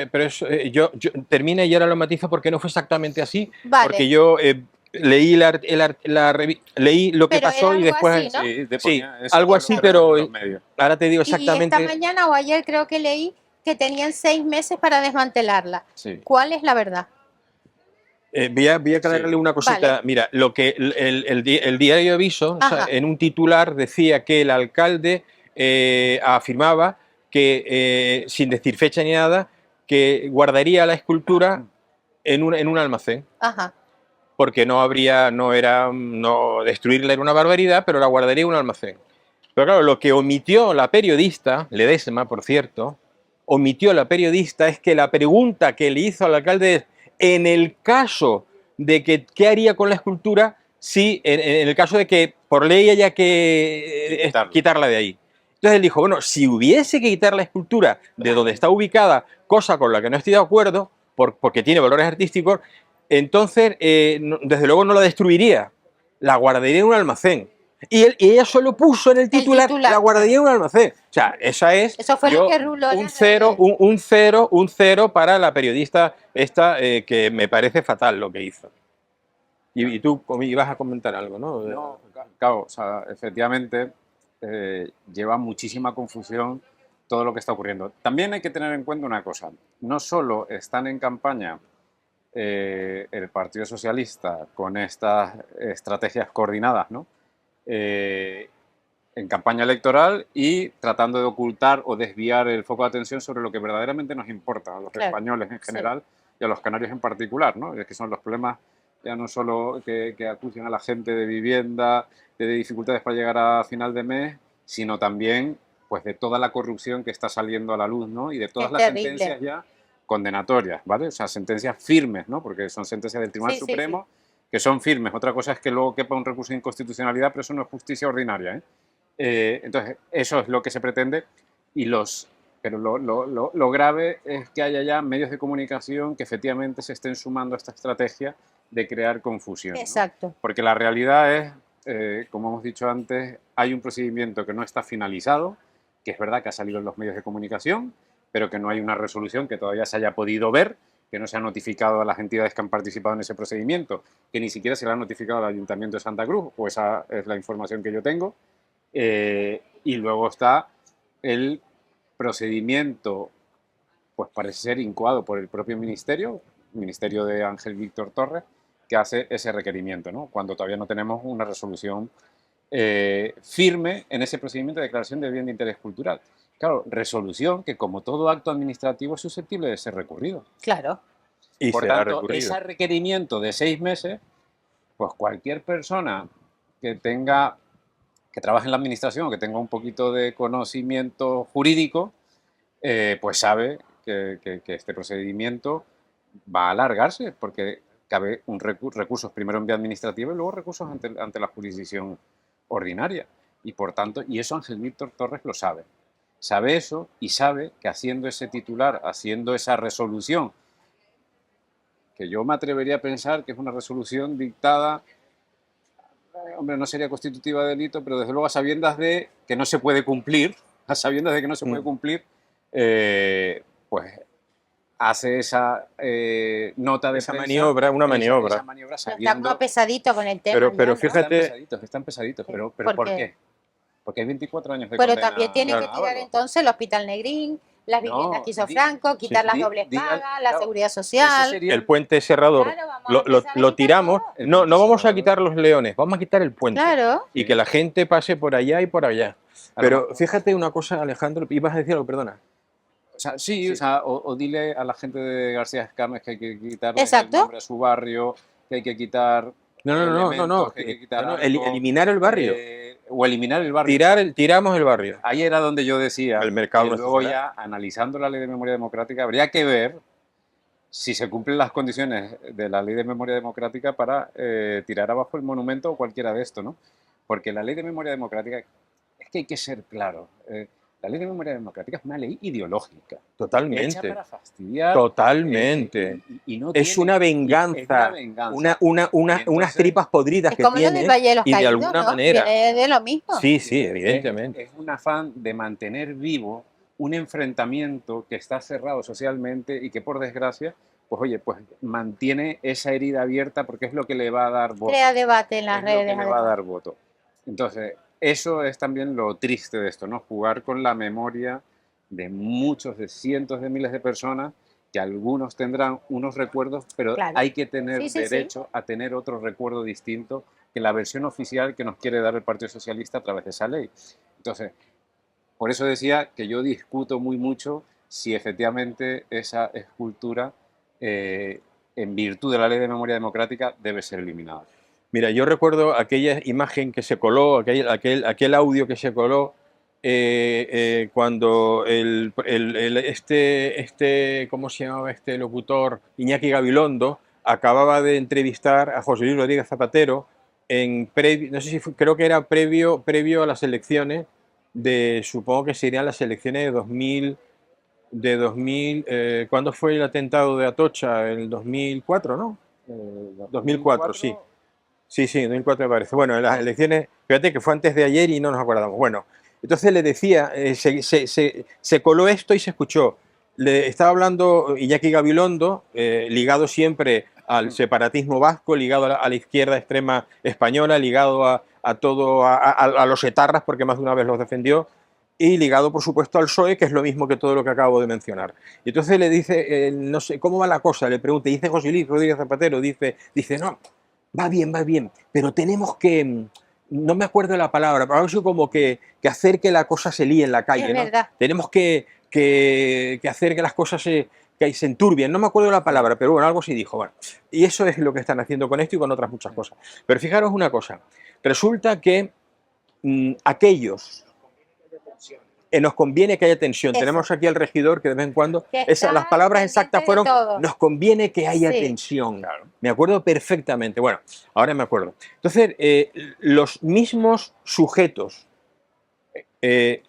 pero eso, yo termina y ahora lo matizo porque no fue exactamente así. Vale. Porque yo leí leí lo que Pero pasó era y después... algo así, ¿no? Sí, algo así, pero ahora te digo exactamente... Y esta mañana o ayer creo que leí que tenían 6 meses para desmantelarla. Sí. ¿Cuál es la verdad? Voy a aclararle una cosita. Vale. Mira, lo que el diario Aviso, o sea, en un titular decía que el alcalde afirmaba que, sin decir fecha ni nada, que guardaría la escultura en un almacén. Ajá. Porque no destruirla era una barbaridad, pero la guardaría en un almacén. Pero claro, lo que omitió la periodista, Ledesma, por cierto, es que la pregunta que le hizo al alcalde es, en el caso de que qué haría con la escultura sí, en el caso de que por ley haya que quitarla de ahí. Entonces él dijo, bueno, si hubiese que quitar la escultura de donde está ubicada, cosa con la que no estoy de acuerdo, porque tiene valores artísticos, entonces desde luego no la destruiría, la guardaría en un almacén. Y ella solo puso en el titular, la guardaría en un almacén. O sea, Eso fue lo que ruló un cero, un cero para la periodista esta, que me parece fatal lo que hizo. Y tú ibas a comentar algo, ¿no? No, claro, o sea, efectivamente lleva muchísima confusión todo lo que está ocurriendo. También hay que tener en cuenta una cosa, no solo están en campaña el Partido Socialista con estas estrategias coordinadas, ¿no? En campaña electoral y tratando de ocultar o desviar el foco de atención sobre lo que verdaderamente nos importa a los españoles en general y a los canarios en particular, ¿no? Es que son los problemas ya no solo que acucian a la gente de vivienda, de dificultades para llegar a final de mes, sino también pues de toda la corrupción que está saliendo a la luz, ¿no? Y de todas las sentencias ya condenatorias, ¿vale? O sea, sentencias firmes, ¿no? Porque son sentencias del Tribunal Supremo que son firmes. Otra cosa es que luego quepa un recurso de inconstitucionalidad, pero eso no es justicia ordinaria, entonces, eso es lo que se pretende pero lo grave es que haya ya medios de comunicación que efectivamente se estén sumando a esta estrategia de crear confusión. Exacto. ¿No? Porque la realidad es, como hemos dicho antes, hay un procedimiento que no está finalizado, que es verdad que ha salido en los medios de comunicación, pero que no hay una resolución que todavía se haya podido ver, que no se ha notificado a las entidades que han participado en ese procedimiento, que ni siquiera se le ha notificado al Ayuntamiento de Santa Cruz, o esa es la información que yo tengo. Y luego está el procedimiento, pues parece ser incoado por el propio ministerio de Ángel Víctor Torres, que hace ese requerimiento, ¿no? Cuando todavía no tenemos una resolución firme en ese procedimiento de declaración de bien de interés cultural. Claro, resolución que, como todo acto administrativo, es susceptible de ser recurrido. Claro. Y por será tanto, recurrido. ese requerimiento de 6 meses, pues cualquier persona que trabaje en la administración o que tenga un poquito de conocimiento jurídico, pues sabe que este procedimiento va a alargarse porque cabe recursos primero en vía administrativa y luego recursos ante la jurisdicción ordinaria. Y por tanto, y eso Ángel Víctor Torres lo sabe. Sabe eso y sabe que haciendo ese titular, haciendo esa resolución, que yo me atrevería a pensar que es una resolución dictada, hombre, no sería constitutiva de delito, pero desde luego a sabiendas de que no se puede cumplir, pues hace esa nota de esa prensa, maniobra, una maniobra. esa maniobra Está sabiendo, como pesadito con el tema. Pero ¿no? fíjate, están pesaditos, pero ¿Por ¿por qué? qué? Porque hay 24 años de Pero condena. también tiene que Claro. tirar entonces el Hospital Negrín, las viviendas que hizo di- Franco, quitar las di- dobles di al- pagas, la claro, seguridad Eso social. sería el puente cerrador, Claro, vamos a empezar a lo quitar tiramos. todo. No vamos a quitar los leones, vamos a quitar el puente. Claro. Y que la gente pase por allá y por allá. Pero mejor. fíjate una cosa, Alejandro, ibas a decir algo, perdona. O sea, sí. O sea, o dile a la gente de García Escarnes que hay que quitarle el Exacto. nombre a su barrio, que hay que quitar No, elementos, que hay que quitar algo, eliminar el barrio. o eliminar el barrio. Tiramos el barrio. Ahí era donde yo decía El mercado que no luego se ya, analizando la Ley de Memoria Democrática, habría que ver si se cumplen las condiciones de la Ley de Memoria Democrática para tirar abajo el monumento o cualquiera de esto, ¿no? Porque la Ley de Memoria Democrática, es que hay que ser claro, la Ley de Memoria Democrática es una ley ideológica. Hecha Totalmente. para fastidiar. Totalmente. Y no Es tiene- una es venganza. Unas Entonces, tripas podridas Es que como lo tiene. del Valle de los Y de Caídos, alguna ¿no? manera. Viene de lo mismo. Sí, evidentemente. Es un afán de mantener vivo un enfrentamiento que está cerrado socialmente y que, por desgracia, pues oye, pues mantiene esa herida abierta porque es lo que le va a dar voto. Crea debate en las Es lo que redes. le va a dar voto. Entonces, eso es también lo triste de esto, ¿no? Jugar con la memoria de muchos, de cientos de miles de personas, que algunos tendrán unos recuerdos, pero Claro. hay que tener Sí, sí, derecho a tener otro recuerdo distinto que la versión oficial que nos quiere dar el Partido Socialista a través de esa ley. Entonces, por eso decía que yo discuto mucho si efectivamente esa escultura, en virtud de la Ley de Memoria Democrática, debe ser eliminada. Mira, yo recuerdo aquella imagen que se coló, aquel audio que se coló cuando ¿cómo se llamaba este locutor? Iñaki Gabilondo acababa de entrevistar a José Luis Rodríguez Zapatero no sé si creo que era previo a las elecciones supongo que serían las elecciones de 2000, ¿cuándo fue el atentado de Atocha? El 2004, ¿no? 2004, sí. Sí, 2004 me parece. Bueno, en las elecciones, fíjate que fue antes de ayer y no nos acordamos. Bueno, entonces le decía, se coló esto y se escuchó. Le estaba hablando Iñaki Gabilondo, ligado siempre al separatismo vasco, ligado a la izquierda extrema española, ligado a los etarras, porque más de una vez los defendió, y ligado, por supuesto, al PSOE, que es lo mismo que todo lo que acabo de mencionar. Y entonces le dice, no sé, ¿cómo va la cosa? Le pregunta, y dice José Luis Rodríguez Zapatero, dice, no, va bien, pero tenemos que, no me acuerdo de la palabra, pero algo así como que hacer que la cosa se líe en la calle, Es ¿no? verdad. Tenemos que hacer que las cosas se enturbien, no me acuerdo de la palabra, pero bueno, algo sí dijo. Bueno, y eso es lo que están haciendo con esto y con otras muchas cosas. Pero fijaros una cosa, resulta que aquellos nos conviene que haya tensión. Eso. Tenemos aquí al regidor que de vez en cuando, Que está las palabras pendiente exactas de fueron, todo. nos conviene que haya Sí. tensión. Claro. Me acuerdo perfectamente. Bueno, ahora me acuerdo. Entonces, los mismos sujetos,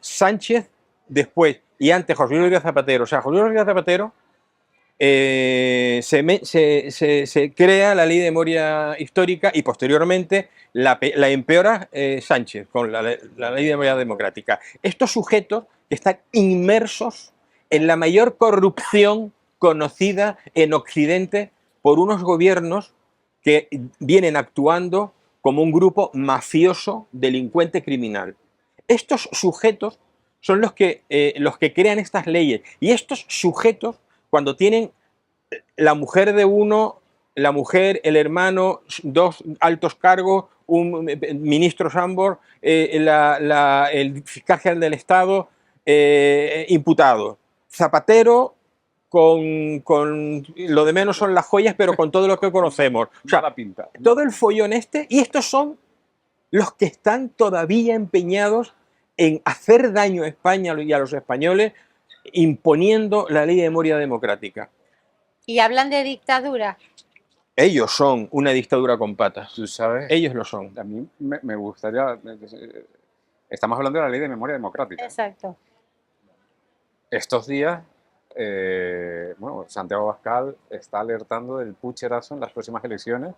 Sánchez, después y antes José Luis Rodríguez Zapatero, o sea, José Luis Rodríguez Zapatero, se crea la ley de memoria histórica y posteriormente la empeora Sánchez con la ley de memoria democrática. Estos sujetos están inmersos en la mayor corrupción conocida en Occidente por unos gobiernos que vienen actuando como un grupo mafioso, delincuente, criminal. Estos sujetos son los que crean estas leyes, y estos sujetos, cuando tienen la mujer de uno, la mujer, el hermano, dos altos cargos, un ministro Sambor, el fiscal general del Estado, imputado. Zapatero, con lo de menos son las joyas, pero con todo lo que conocemos. O sea, Mala pinta. todo el follón y estos son los que están todavía empeñados en hacer daño a España y a los españoles, imponiendo la ley de memoria democrática. Y hablan de dictadura. Ellos son una dictadura con patas. Tú sabes, Ellos lo son. a mí me gustaría... Estamos hablando de la ley de memoria democrática. Exacto. Estos días, bueno, Santiago Abascal está alertando del pucherazo en las próximas elecciones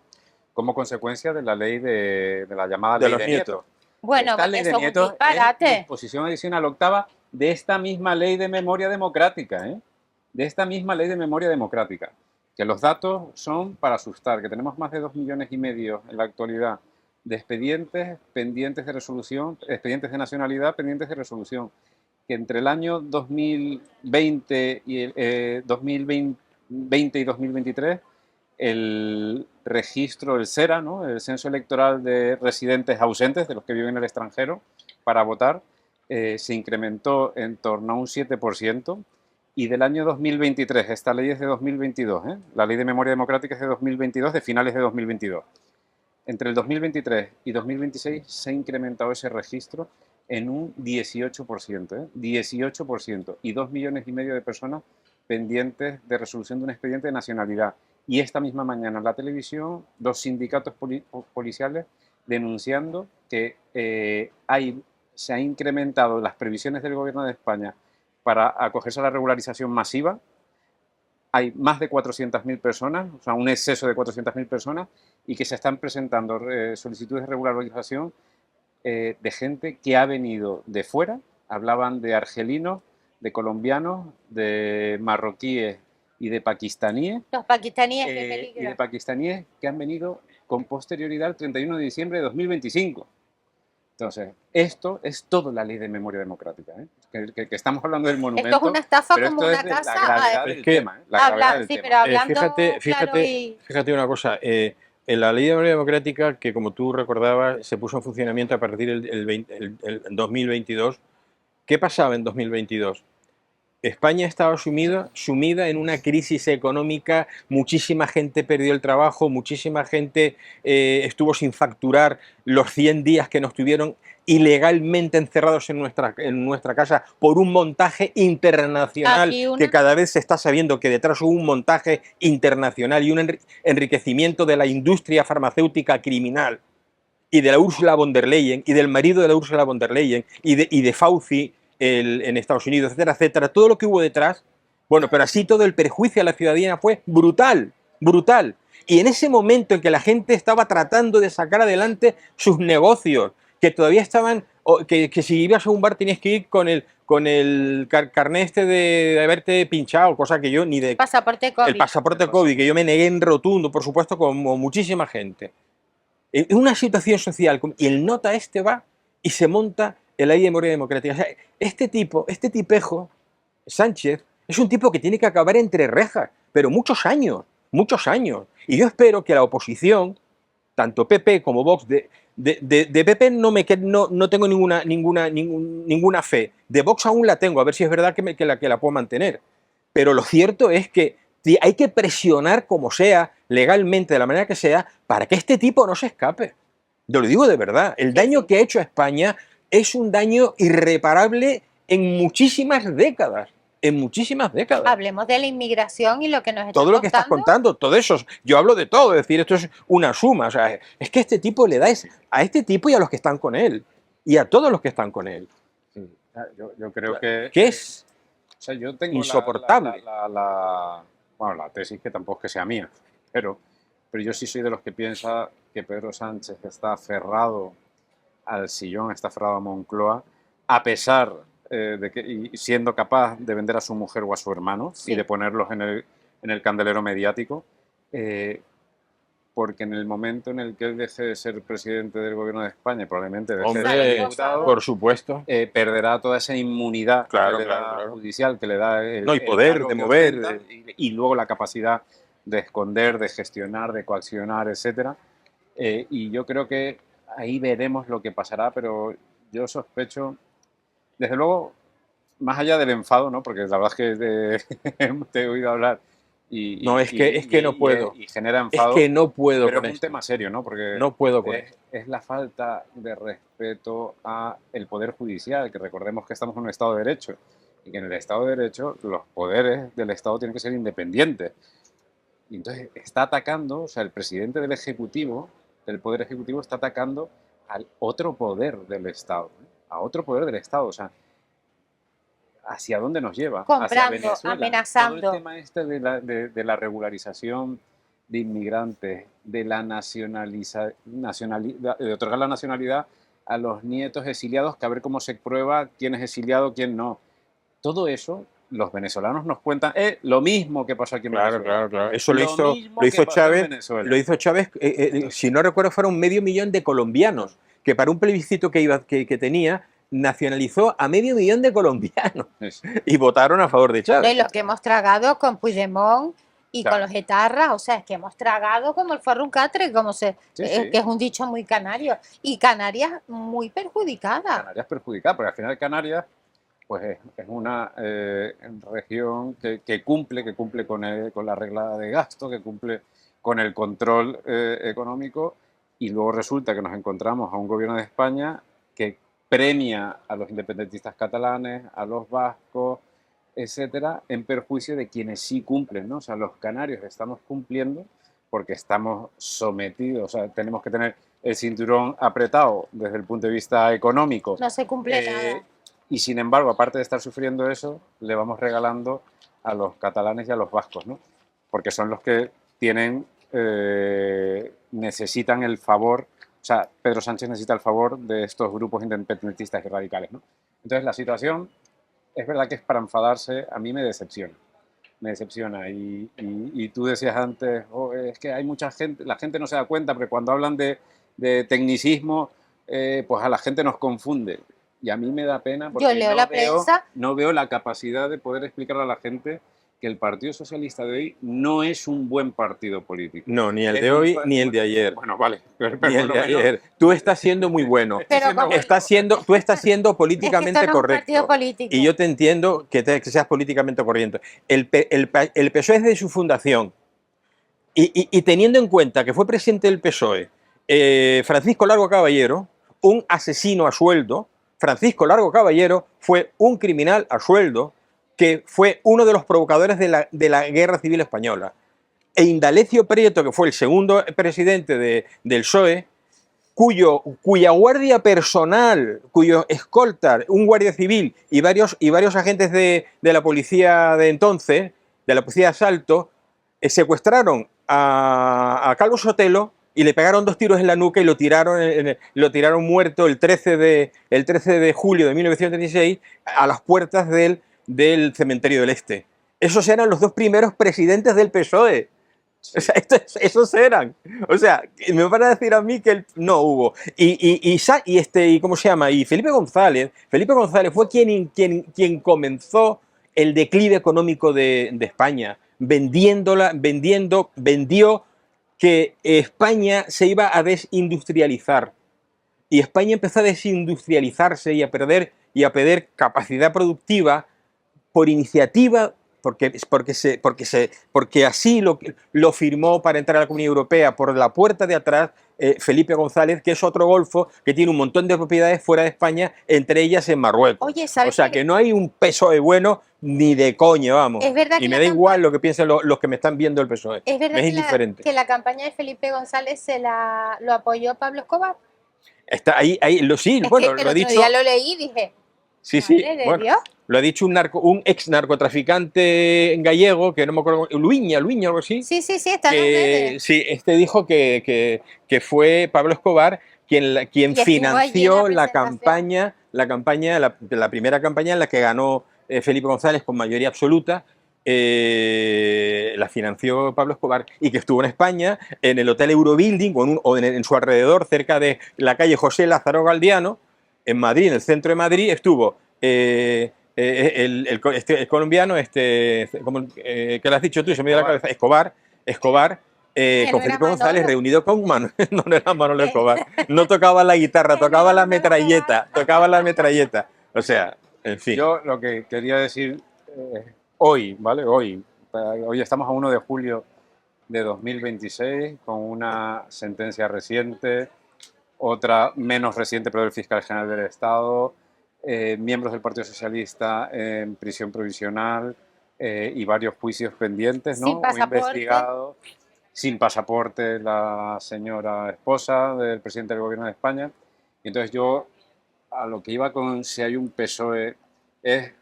como consecuencia de la ley de la llamada De ley los de nietos. nietos. Bueno, Esta ley eso de es un nietos es disparate. disposición adicional octava de esta misma ley de memoria democrática, ¿eh? De esta misma ley de memoria democrática. Que los datos son para asustar, que tenemos más de 2,5 millones en la actualidad de expedientes pendientes de resolución, expedientes de nacionalidad pendientes de resolución, que entre el año 2020 y 2020 y 2023 el registro, el SERA, ¿no? El Censo Electoral de Residentes Ausentes, de los que viven en el extranjero, para votar, se incrementó en torno a un 7%, y del año 2023, esta ley es de 2022, la ley de memoria democrática es de 2022, de finales de 2022. Entre el 2023 y 2026 se ha incrementado ese registro en un 18%, 18%, y 2,5 millones de personas pendientes de resolución de un expediente de nacionalidad. Y esta misma mañana en la televisión, los sindicatos policiales denunciando que se han incrementado las previsiones del Gobierno de España para acogerse a la regularización masiva. Hay más de 400.000 personas, o sea, un exceso de 400.000 personas, y que se están presentando solicitudes de regularización de gente que ha venido de fuera. Hablaban de argelinos, de colombianos, de marroquíes y de pakistaníes. Los pakistaníes, qué Y peligro. de pakistaníes que han venido con posterioridad al 31 de diciembre de 2025. Entonces, esto es todo la ley de memoria democrática, ¿eh? Que estamos hablando del monumento. Esto es una estafa pero como esto una es de casa. la gravedad Es del que tema, ¿eh? La gravedad del Sí, tema. pero hablando claro Fíjate una cosa. En la ley de memoria democrática, que como tú recordabas, se puso en funcionamiento a partir del 2022, ¿qué pasaba en 2022? España estaba sumida en una crisis económica, muchísima gente perdió el trabajo, muchísima gente estuvo sin facturar los 100 días que nos tuvieron ilegalmente encerrados en nuestra casa por un montaje internacional, que cada vez se está sabiendo que detrás hubo un montaje internacional y un enriquecimiento de la industria farmacéutica criminal. y de la Ursula von der Leyen, y del marido de la Ursula von der Leyen, y de Fauci en Estados Unidos, etcétera, etcétera, todo lo que hubo detrás, bueno, pero así todo el perjuicio a la ciudadanía fue brutal, brutal. Y en ese momento en que la gente estaba tratando de sacar adelante sus negocios, que todavía estaban, que si ibas a un bar tenías que ir con el carné este de haberte pinchado, cosa que yo ni de... Pasaporte COVID. El pasaporte COVID, que yo me negué en rotundo, por supuesto, como muchísima gente. En una situación social, y el nota este va y se monta el ley de memoria democrática. O sea, este tipejo, Sánchez, es un tipo que tiene que acabar entre rejas, pero muchos años, muchos años. Y yo espero que la oposición, tanto PP como Vox, de PP no tengo ninguna fe. De Vox aún la tengo, a ver si es verdad que la puedo mantener. Pero lo cierto es que hay que presionar como sea, legalmente, de la manera que sea, para que este tipo no se escape. Yo lo digo de verdad. El daño que ha hecho a España es un daño irreparable en muchísimas décadas. En muchísimas décadas. Hablemos de la inmigración y lo que nos está Todo lo que estás contando, todo eso. Yo hablo de todo, es decir, esto es una suma. O sea, es que este tipo le da a este tipo y a los que están con él. Y a todos los que están con él. Sí, yo creo que... Que es o sea, yo tengo insoportable. Bueno, la tesis que tampoco es que sea mía, pero yo sí soy de los que piensa que Pedro Sánchez está aferrado al sillón, está aferrado a Moncloa, a pesar de que, y siendo capaz de vender a su mujer o a su hermano, Sí. y de ponerlos en el candelero mediático, porque en el momento en el que él deje de ser presidente del gobierno de España, y probablemente deje de ser Hombre, diputado, por supuesto. perderá toda esa inmunidad Claro, que le da claro. judicial, que le da el, No, y el poder cargo de que mover, ostenta, y luego la capacidad de esconder, de gestionar, de coaccionar, etcétera. Y yo creo que ahí veremos lo que pasará, pero yo sospecho, desde luego, más allá del enfado, ¿no? Porque la verdad es que te he oído hablar y No, es que no puedo. y genera Es enfado. que no puedo Pero con es un esto. tema serio, ¿no? Porque No puedo con esto. es la falta de respeto a el poder judicial, que recordemos que estamos en un Estado de Derecho y que en el Estado de Derecho los poderes del Estado tienen que ser independientes. Y entonces está atacando, o sea, el presidente del Ejecutivo, del Poder Ejecutivo, está atacando al otro poder del Estado, ¿eh? A otro poder del Estado, o sea, ¿hacia dónde nos lleva? Hacia Comprando, Venezuela. amenazando. Todo el tema este de la regularización de inmigrantes, de la de otorgar la nacionalidad a los nietos exiliados, que a ver cómo se prueba quién es exiliado, quién no. Todo eso, los venezolanos nos cuentan lo mismo que pasó aquí en Claro, Venezuela. claro, claro. Eso lo Lo hizo mismo que pasó en Chávez. Venezuela. Lo hizo Chávez, si no recuerdo, fueron 500.000 de colombianos, que para un plebiscito que tenía, nacionalizó a 500.000 de colombianos Eso. y votaron a favor de De Chávez. lo que hemos tragado con Puigdemont y Claro. con los etarras, o sea, es que hemos tragado como el farrucatre, Sí, sí. que es un dicho muy canario, y Canarias muy perjudicada. Canarias perjudicada, porque al final Canarias pues es una región que cumple con la regla de gasto, que cumple con el control económico, y luego resulta que nos encontramos a un gobierno de España que premia a los independentistas catalanes, a los vascos, etcétera, en perjuicio de quienes sí cumplen, ¿no? O sea, los canarios estamos cumpliendo porque estamos sometidos, o sea, tenemos que tener el cinturón apretado desde el punto de vista económico. No se cumple nada. Y sin embargo, aparte de estar sufriendo eso, le vamos regalando a los catalanes y a los vascos, ¿no? Porque son los que necesitan el favor, o sea, Pedro Sánchez necesita el favor de estos grupos independentistas y radicales, ¿no? Entonces la situación, es verdad que es para enfadarse, a mí me decepciona. Y tú decías antes, es que hay mucha gente, la gente no se da cuenta, porque cuando hablan de tecnicismo, pues a la gente nos confunde. Y a mí me da pena porque Yo leo la prensa. no veo la capacidad de poder explicarle a la gente que el Partido Socialista de hoy no es un buen partido político. No, ni el Es de un hoy pa- ni el de ayer. Bueno, vale. Pero Ni el por de lo menos- ayer. Tú estás siendo muy bueno. Pero como- Tú estás siendo políticamente es que esto no es un partido correcto. político. Y yo te entiendo que seas políticamente corriente. El PSOE desde su fundación, y teniendo en cuenta que fue presidente del PSOE Francisco Largo Caballero, un asesino a sueldo. Francisco Largo Caballero fue un criminal a sueldo que fue uno de los provocadores de la Guerra Civil Española. E Indalecio Prieto, que fue el segundo presidente del PSOE, cuya guardia personal, cuyo escolta, un guardia civil y varios agentes de la policía de entonces, de la policía de asalto, secuestraron a Calvo Sotelo y le pegaron 2 tiros en la nuca y lo tiraron muerto el 13 de julio de 1936 a las puertas del cementerio del Este. Esos eran los 2 primeros presidentes del PSOE. O sea, esos eran. O sea, me van a decir a mí que no hubo. Y ¿cómo se llama? Y Felipe González fue quien comenzó el declive económico de España, vendió que España se iba a desindustrializar. Y España empezó a desindustrializarse y a perder capacidad productiva por iniciativa, porque así lo firmó para entrar a la Comunidad Europea por la puerta de atrás Felipe González, que es otro golfo que tiene un montón de propiedades fuera de España, entre ellas en Marruecos. Oye, ¿sabes o sea que no hay un PSOE bueno ni de coña, vamos. Es verdad y que me da igual lo que piensen los que me están viendo el PSOE. Es verdad me es indiferente. que la campaña de Felipe González lo apoyó Pablo Escobar. Está ahí sí, Es bueno, que lo el he otro dicho. día lo leí y dije, Sí, madre de bueno, Dios. lo ha dicho un ex narcotraficante gallego, que no me acuerdo, Luiña, algo así. Sí, está en las redes. Sí, dijo que fue Pablo Escobar quien Y financió estuvo allí en la la primera campaña en la que ganó Felipe González con mayoría absoluta. La financió Pablo Escobar y que estuvo en España en el Hotel Eurobuilding o en su alrededor, cerca de la calle José Lázaro Galdiano, en Madrid, en el centro de Madrid, estuvo el colombiano, que lo has dicho tú, se me dio la cabeza, Escobar, con Felipe González reunido con Manuel, no era Manolo Escobar, no tocaba la guitarra, tocaba la metralleta, o sea, en fin. Yo lo que quería decir hoy, ¿vale? Hoy estamos a 1 de julio de 2026 con una sentencia reciente, otra menos reciente, pero del fiscal general del Estado, miembros del Partido Socialista en prisión provisional y varios juicios pendientes, ¿no? Sin pasaporte. Investigados, sin pasaporte, la señora esposa del presidente del Gobierno de España. Y entonces yo, a lo que iba con si hay un PSOE, es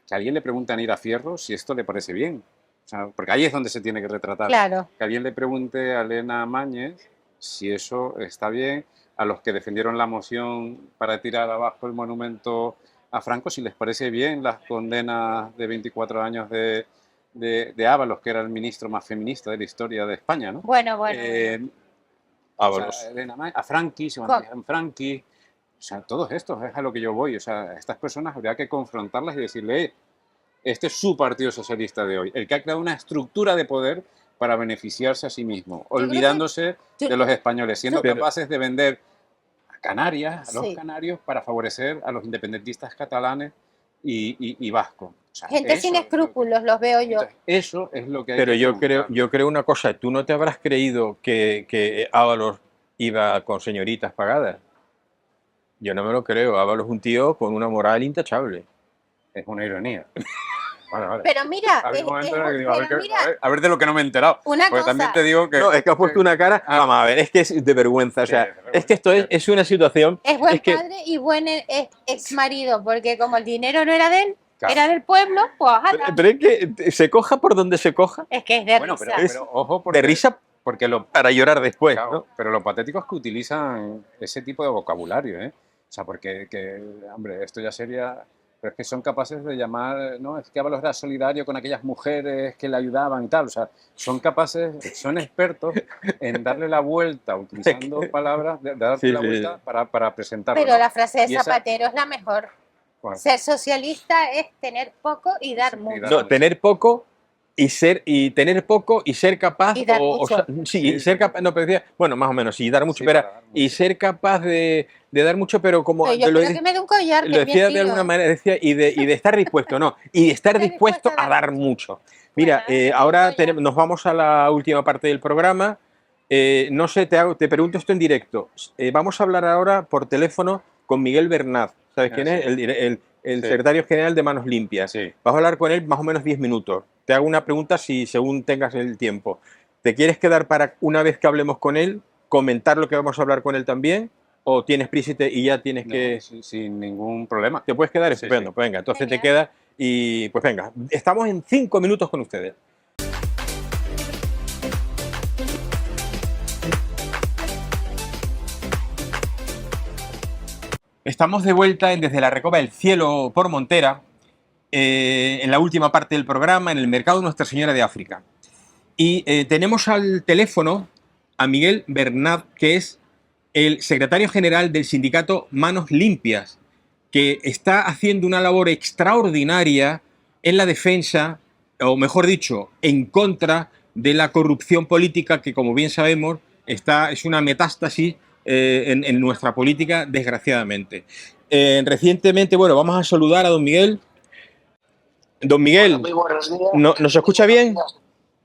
que a alguien le pregunte a Nira Fierro si esto le parece bien. O sea, porque ahí es donde se tiene que retratar. Claro. Que alguien le pregunte a Elena Mañez si eso está bien, a los que defendieron la moción para tirar abajo el monumento a Franco, si les parece bien las condenas de 24 años de Ábalos, que era el ministro más feminista de la historia de España, ¿no? Bueno. Ábalos. O sea, Elena Mañez, a Franqui, se llaman Franqui, o sea, todos estos es a lo que yo voy. O sea, a estas personas habría que confrontarlas y decirle, este es su Partido Socialista de hoy, el que ha creado una estructura de poder para beneficiarse a sí mismo, olvidándose de los españoles, siendo capaces de vender a Canarias, a los canarios, para favorecer a los independentistas catalanes y vascos. O sea, gente sin escrúpulos, los veo yo. Entonces, eso es lo que hay. Pero que yo creo una cosa, tú no te habrás creído que Ábalos iba con señoritas pagadas. Yo no me lo creo. Ábalos es un tío con una moral intachable. Es una ironía. Vale. Pero mira, a ver de lo que no me he enterado. Una porque cosa, también te digo que... No, es que has puesto una cara... Vamos a ver, es que es de vergüenza. O sea, es que esto es una situación... Es buen padre y buen ex marido, porque como el dinero no era de él, era del pueblo, pues... Pero es que se coja por donde se coja. Es que es de bueno, risa. pero ojo, porque, de risa porque para llorar después, claro, ¿no? Pero lo patético es que utilizan ese tipo de vocabulario, ¿eh? O sea, porque, hombre, esto ya sería... Pero es que son capaces de llamar, ¿no? Es que Ábalos era solidario con aquellas mujeres que le ayudaban y tal. O sea, son expertos en darle la vuelta, utilizando palabras, de darle la vuelta para presentarlo. Pero ¿no? la frase de Y esa- Zapatero es la mejor. ¿Cuál? Ser socialista es tener poco y dar mucho. No, tener poco y ser capaz Y dar mucho. y ser capaz, no, pero decía, bueno, más o menos, y dar mucho, Sí, pero, para dar mucho. y ser capaz de dar mucho, pero como Pero yo lo, creo que me dé un collar, que lo es mi decía de estilo. alguna manera, decía, y de estar dispuesto, no, y de estar dispuesto a dar mucho. Mira, Bueno, ahora un collar. nos vamos a la última parte del programa. No sé, te pregunto esto en directo. Vamos a hablar ahora por teléfono con Miguel Bernat. ¿Sabes quién es? El Sí. secretario general de Manos Limpias. Sí. Vas a hablar con él más o menos 10 minutos. Te hago una pregunta según tengas el tiempo. ¿Te quieres quedar para una vez que hablemos con él comentar lo que vamos a hablar con él también? ¿O tienes prisa y ya tienes que...? Sin ningún problema. ¿Te puedes quedar? Sí, Estupendo. sí. Pues venga, entonces te Genial. quedas y pues venga. Estamos en 5 minutos con ustedes. Estamos de vuelta en Desde la Recoba del Cielo por Montera, en la última parte del programa, en el Mercado de Nuestra Señora de África. Y tenemos al teléfono a Miguel Bernat, que es el secretario general del sindicato Manos Limpias, que está haciendo una labor extraordinaria en la defensa, o mejor dicho, en contra de la corrupción política que, como bien sabemos, es una metástasis en nuestra política, desgraciadamente. Recientemente, bueno, vamos a saludar a don Miguel. Don Miguel, Muy buenos días. ¿nos escucha bien?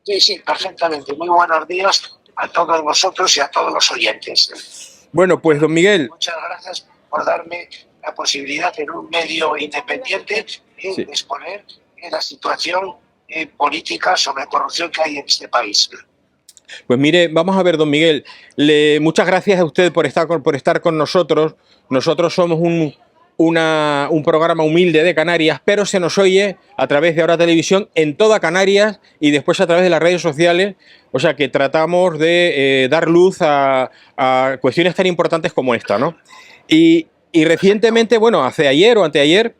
Sí, sí, perfectamente. Muy buenos días a todos vosotros y a todos los oyentes. Bueno, pues don Miguel, Muchas gracias por darme la posibilidad en un medio independiente de Sí. exponer la situación política sobre corrupción que hay en este país. pues mire, vamos a ver, don Miguel, muchas gracias a usted por estar con nosotros. Nosotros somos un programa humilde de Canarias, pero se nos oye a través de Ahora Televisión en toda Canarias y después a través de las redes sociales, o sea que tratamos de dar luz a cuestiones tan importantes como esta, ¿no? Y recientemente, bueno, hace ayer o anteayer,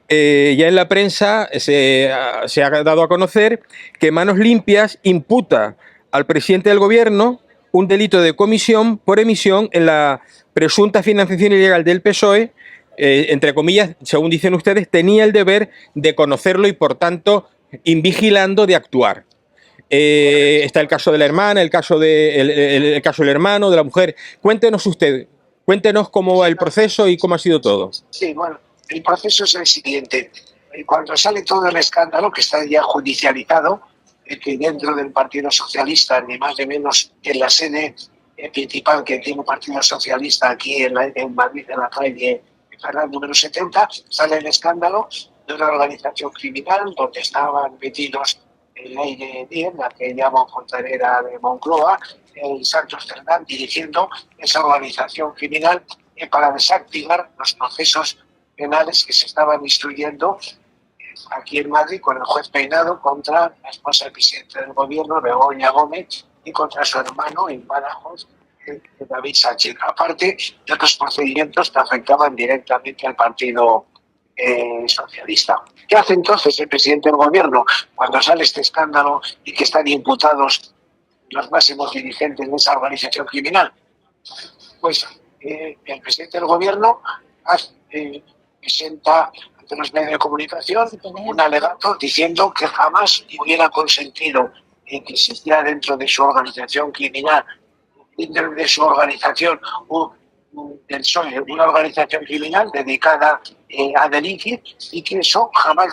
ya en la prensa se ha dado a conocer que Manos Limpias imputa al presidente del gobierno un delito de comisión por emisión en la presunta financiación ilegal del PSOE, entre comillas, según dicen ustedes, tenía el deber de conocerlo y, por tanto, invigilando de actuar. Está el caso de la hermana, el caso del hermano, de la mujer. Cuéntenos usted, cuéntenos cómo va el proceso y cómo ha sido todo. Sí, bueno, el proceso es el siguiente. Cuando sale todo el escándalo, que está ya judicializado, que dentro del Partido Socialista, ni más ni menos que en la sede principal que tiene el Partido Socialista aquí en Madrid, en la calle Ferran número 70, sale el escándalo de una organización criminal donde estaban metidos el Aire Dien, la que llamo Fontanera de Moncloa, y Santos Cerdán dirigiendo esa organización criminal para desactivar los procesos penales que se estaban instruyendo aquí en Madrid con el juez Peinado contra la esposa del presidente del gobierno, Begoña Gómez, y contra su hermano en Badajoz, David Sánchez, aparte de otros procedimientos que afectaban directamente al Partido Socialista. ¿Qué hace entonces el presidente del gobierno cuando sale este escándalo y que están imputados los máximos dirigentes de esa organización criminal? Pues el presidente del gobierno presenta ante los medios de comunicación un alegato diciendo que jamás hubiera consentido que existiera dentro de su organización criminal, dentro de su organización del PSOE, una organización criminal dedicada a delinquir, y que eso jamás,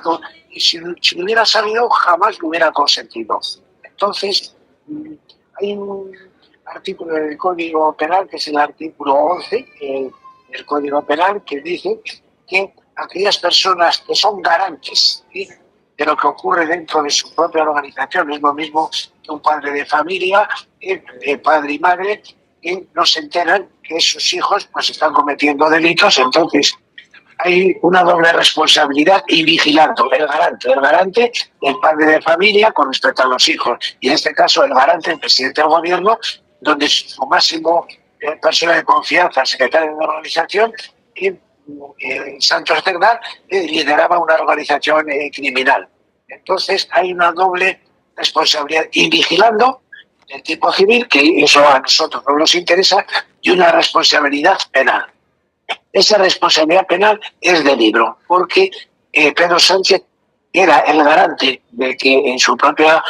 si hubiera sabido, jamás lo hubiera consentido. Entonces, hay un artículo del Código Penal, que es el artículo 11 del Código Penal, que dice que aquellas personas que son garantes, ¿sí?, de lo que ocurre dentro de su propia organización, es lo mismo que un padre de familia, padre y madre, que no se enteran que sus hijos pues están cometiendo delitos. Entonces hay una doble responsabilidad y vigilando el garante del padre de familia con respecto a los hijos, y en este caso el garante, el presidente del gobierno, donde su máximo persona de confianza, secretario de la organización, Santos Cerdán, lideraba una organización criminal. Entonces hay una doble responsabilidad y vigilando del tipo civil, que eso a nosotros no nos interesa, y una responsabilidad penal. Esa responsabilidad penal es de libro, porque Pedro Sánchez era el garante de que en su propia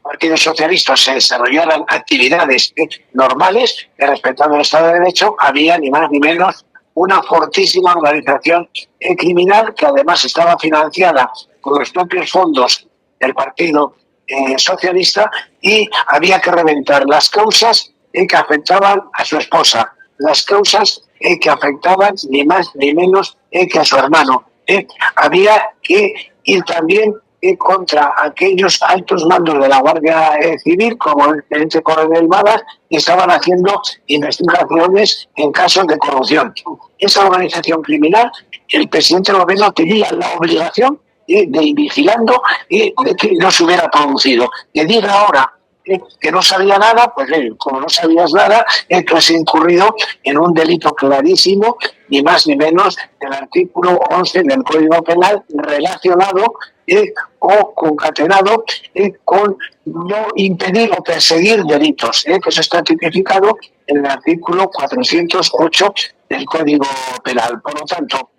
Partido Socialista se desarrollaran actividades normales, que respetando el Estado de Derecho había ni más ni menos una fortísima organización criminal que además estaba financiada con los propios fondos del Partido Socialista, y había que reventar las causas que afectaban a su esposa, las causas que afectaban ni más ni menos que a su hermano. Había que ir también contra aquellos altos mandos de la Guardia Civil, como el teniente coronel Madas, que estaban haciendo investigaciones en casos de corrupción. Esa organización criminal, el presidente del gobierno tenía la obligación de ir vigilando de que no se hubiera producido. Que diga ahora que no sabía nada, pues como no sabías nada, tú has incurrido en un delito clarísimo, ni más ni menos del artículo 11 del Código Penal, relacionado o concatenado con no impedir o perseguir delitos, que eso está tipificado en el artículo 408 del Código Penal. Por lo tanto,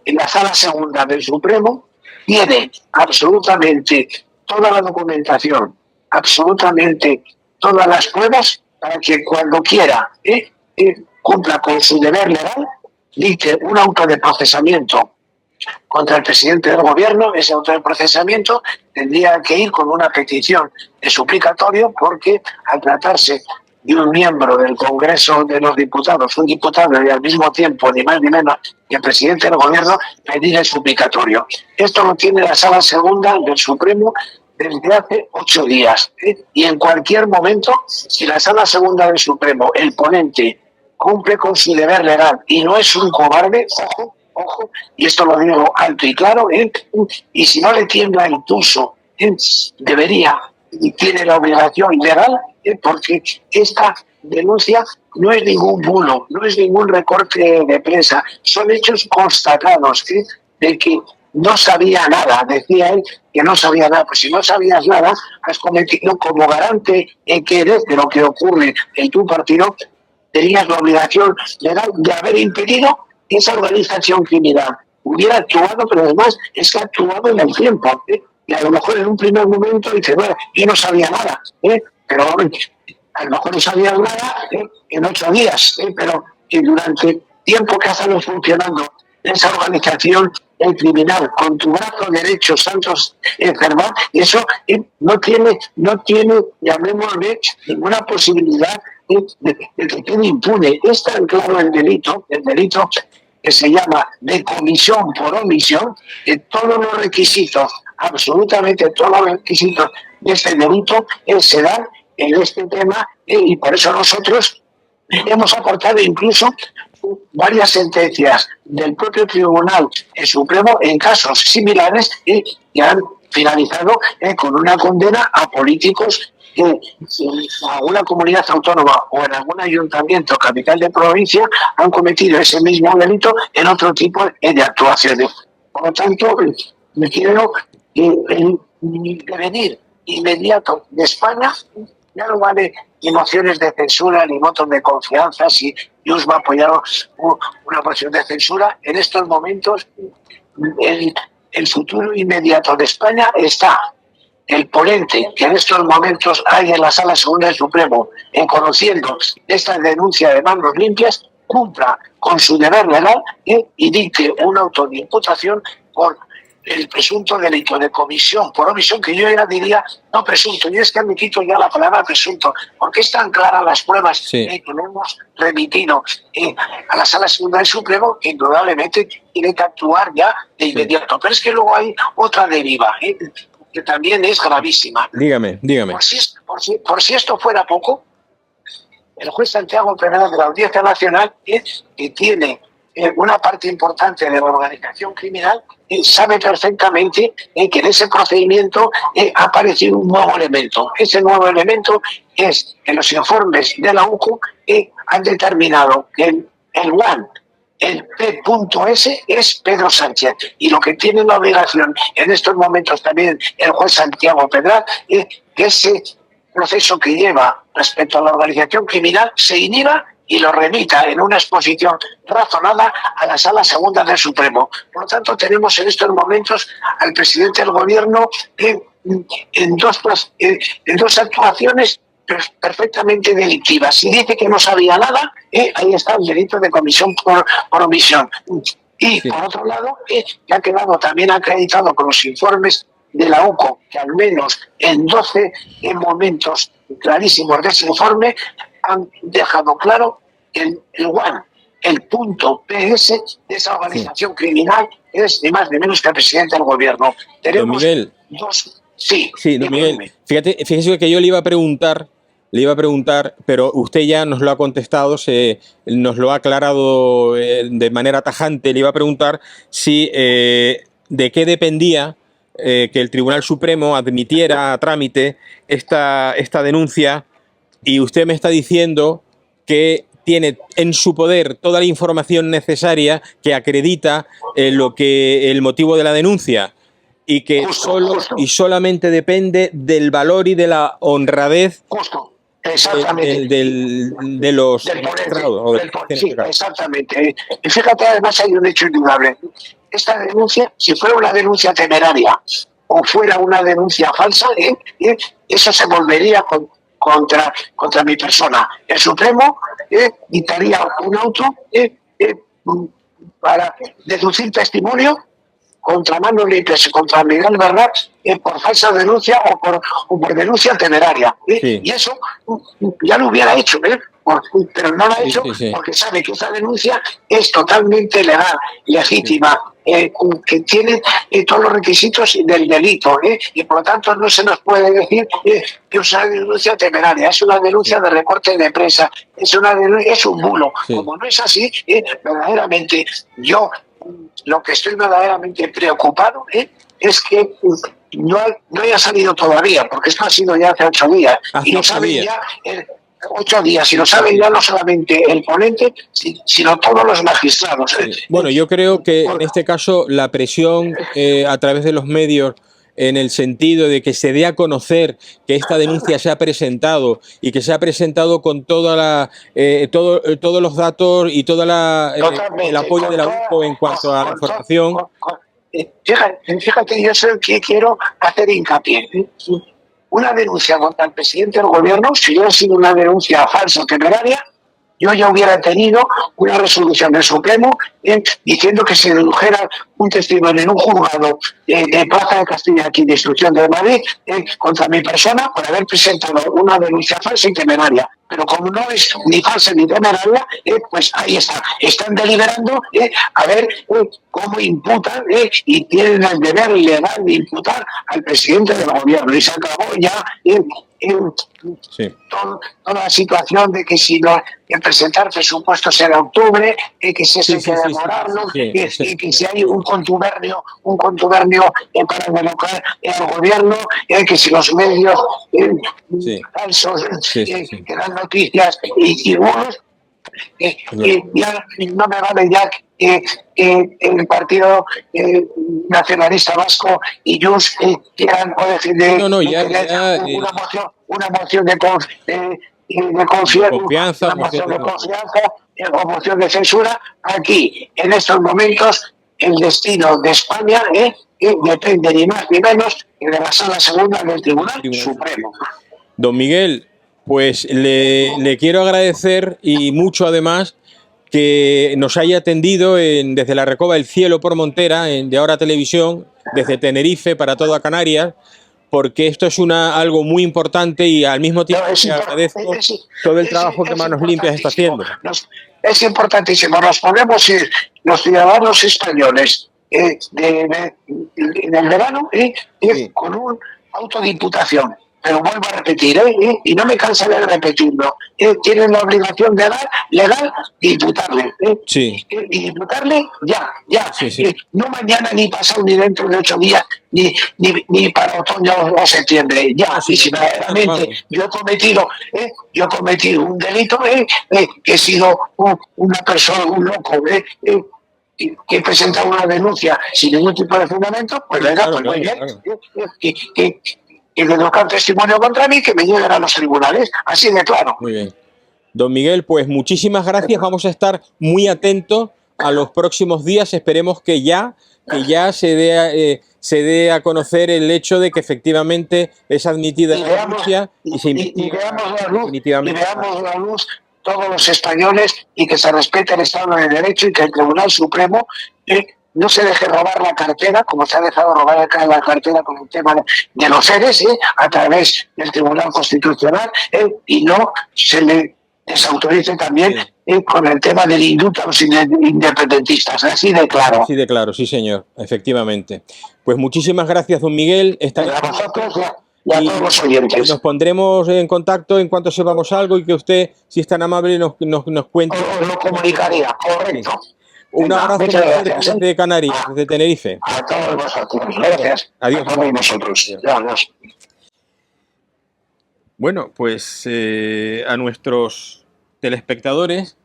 en la Sala Segunda del Supremo tiene absolutamente toda la documentación, absolutamente todas las pruebas para que cuando quiera cumpla con su deber legal, dicte un auto de procesamiento contra el presidente del gobierno. Ese auto de procesamiento tendría que ir con una petición de suplicatorio, porque al tratarse de un miembro del Congreso de los Diputados, un diputado, y al mismo tiempo, ni más ni menos que el presidente del gobierno, pedir el suplicatorio. Esto lo tiene la Sala Segunda del Supremo desde hace 8 días. Y en cualquier momento, si la Sala Segunda del Supremo, el ponente, cumple con su deber legal y no es un cobarde, ojo, y esto lo digo alto y claro, y si no le tiembla el pulso, debería y tiene la obligación legal, porque esta denuncia no es ningún bulo, no es ningún recorte de prensa, son hechos constatados de que no sabía nada, decía él que no sabía nada. Pues si no sabías nada, has cometido, como garante que eres de lo que ocurre en tu partido, tenías la obligación legal de haber impedido que esa organización criminal hubiera actuado, pero además es que ha actuado en el tiempo. Y a lo mejor en un primer momento dice, bueno, yo no sabía nada, pero a lo mejor no sabías nada en 8 días, pero que durante tiempo que ha estado funcionando esa organización criminal con tu brazo derecho, Santos Germán, eso no tiene, llamémosle, ninguna posibilidad de que quede impune. Es tan claro el delito que se llama de comisión por omisión, que todos los requisitos, absolutamente todos los requisitos de este delito se dan en este tema, y por eso nosotros hemos aportado incluso varias sentencias del propio Tribunal Supremo en casos similares que han finalizado con una condena a políticos que en alguna comunidad autónoma o en algún ayuntamiento capital de provincia han cometido ese mismo delito en otro tipo de actuaciones. Por lo tanto, me quiero que el devenir inmediato de España ya no vale ni mociones de censura ni votos de confianza si Dios va a apoyar una moción de censura. En estos momentos el futuro inmediato de España está el ponente que en estos momentos hay en la Sala Segunda del Supremo, conociendo esta denuncia de manos limpias, cumpla con su deber legal y dicte un auto de imputación por el presunto delito de comisión por omisión, que yo ya diría no presunto, yo es que me quito ya la palabra presunto, porque están claras las pruebas que no hemos remitido a la Sala Segunda del Supremo, que indudablemente tiene que actuar ya de inmediato. Pero es que luego hay otra deriva, que también es gravísima. Dígame. Por si esto fuera poco, el juez Santiago Pedraz de la Audiencia Nacional, que tiene una parte importante de la organización criminal, sabe perfectamente que en ese procedimiento ha aparecido un nuevo elemento. Ese nuevo elemento es que los informes de la UCO han determinado que el WAN, el P.S. es Pedro Sánchez, y lo que tiene la obligación en estos momentos también el juez Santiago Pedraz es que ese proceso que lleva respecto a la organización criminal se inhiba y lo remita en una exposición razonada a la Sala Segunda del Supremo. Por lo tanto, tenemos en estos momentos al presidente del gobierno en dos actuaciones perfectamente delictivas. Si dice que no sabía nada, ahí está el delito de comisión por omisión. Y por otro lado, que ha quedado también acreditado con los informes de la UCO, que al menos en 12 momentos clarísimos de ese informe han dejado claro que el WAN, el punto PS de esa organización criminal es ni más ni menos que el presidente del gobierno. Tenemos Don Miguel. dos... Sí, Don Miguel, fíjese que yo le iba a preguntar, pero usted ya nos lo ha contestado, nos lo ha aclarado de manera tajante. Le iba a preguntar si de qué dependía que el Tribunal Supremo admitiera a trámite esta denuncia, y usted me está diciendo que tiene en su poder toda la información necesaria que acredita el motivo de la denuncia, y que solamente depende del valor y de la honradez de los magistrados. Sí, exactamente. Y fíjate, además hay un hecho indudable. Esta denuncia, si fuera una denuncia temeraria o fuera una denuncia falsa, eso se volvería contra mi persona. El Supremo dictaría un auto para deducir testimonio contra Manos Limpias y contra Miguel Bernat por falsa denuncia o por denuncia temeraria. Sí. Y eso ya lo hubiera hecho, pero no lo ha hecho porque sabe que esa denuncia es totalmente legal, legítima, que tiene todos los requisitos del delito, y por lo tanto no se nos puede decir que es una denuncia temeraria, es una denuncia de recorte de prensa, es un bulo. Sí. Como no es así, verdaderamente yo lo que estoy verdaderamente preocupado es que no haya salido todavía, porque esto ha sido ya hace 8 días. Hace Y lo 8 saben días. ya 8 días, y lo saben ya no solamente el ponente, sino todos los magistrados. Bueno, yo creo que en este caso la presión a través de los medios, en el sentido de que se dé a conocer que esta denuncia se ha presentado, y que se ha presentado con todos los datos y todo el apoyo de la UCO en cuanto a la información. Fíjate, yo soy el que quiero hacer hincapié. Una denuncia contra el presidente del gobierno, si hubiera sido una denuncia falsa o temeraria, yo ya hubiera tenido una resolución del Supremo diciendo que se dedujera un testimonio en un juzgado de Plaza de Castilla, aquí de Instrucción de Madrid, contra mi persona por haber presentado una denuncia falsa y temeraria. Pero como no es ni falsa ni temeraria, pues ahí está. Están deliberando a ver cómo imputan y tienen el deber legal de imputar al presidente del gobierno. Y se acabó ya toda la situación de que si el presentar presupuestos en octubre, que si eso hay que demorarlo, y que si hay un contubernio para derrocar el gobierno, que si los medios falsos que dan noticias y bulos, ya no me vale ya que el Partido Nacionalista Vasco y Junts quieran defender una moción de confianza, o moción de censura. Aquí, en estos momentos, el destino de España depende ni más ni menos que de la Sala Segunda del Tribunal Supremo. Don Miguel, pues le quiero agradecer, y mucho además, que nos haya atendido desde la Recoba del Cielo por Montera, de Ahora Televisión, desde Tenerife para toda Canarias, porque esto es algo muy importante, y al mismo tiempo le agradezco todo el trabajo que Manos Limpias está haciendo. Es importantísimo. Nos podemos ir los ciudadanos españoles en el verano con un auto de imputación. Pero vuelvo a repetir, y no me cansaré de repetirlo, tienen la obligación legal de imputarle. Y imputarle ya. Sí. No mañana, ni pasado, ni dentro de 8 días, ni para otoño o septiembre. Ya, y si verdaderamente yo he cometido un delito, que he sido una persona, un loco, que he presentado una denuncia sin ningún tipo de fundamento, pues venga, pues muy bien. Que deduzcan testimonio contra mí, que me lleguen a los tribunales, así de claro. Muy bien. Don Miguel, pues muchísimas gracias. Vamos a estar muy atentos a los próximos días. Esperemos que ya se dé a conocer el hecho de que efectivamente es admitida la denuncia y se investiga definitivamente. Y veamos la luz todos los españoles, y que se respete el Estado de Derecho, y que el Tribunal Supremo no se deje robar la cartera, como se ha dejado robar la cartera con el tema de los seres, a través del Tribunal Constitucional, y no se le desautorice también con el tema del indulto a los independentistas, así de claro. Así de claro, sí señor, efectivamente. Pues muchísimas gracias, don Miguel. A vosotros y a todos los oyentes. Nos pondremos en contacto en cuanto sepamos algo y que usted, si es tan amable, nos cuente. Os lo comunicaría, correcto. Sí. Un abrazo desde Canarias, desde Tenerife. A todos vosotros. Gracias. Adiós. A todos nosotros. Adiós. Bueno, pues a nuestros telespectadores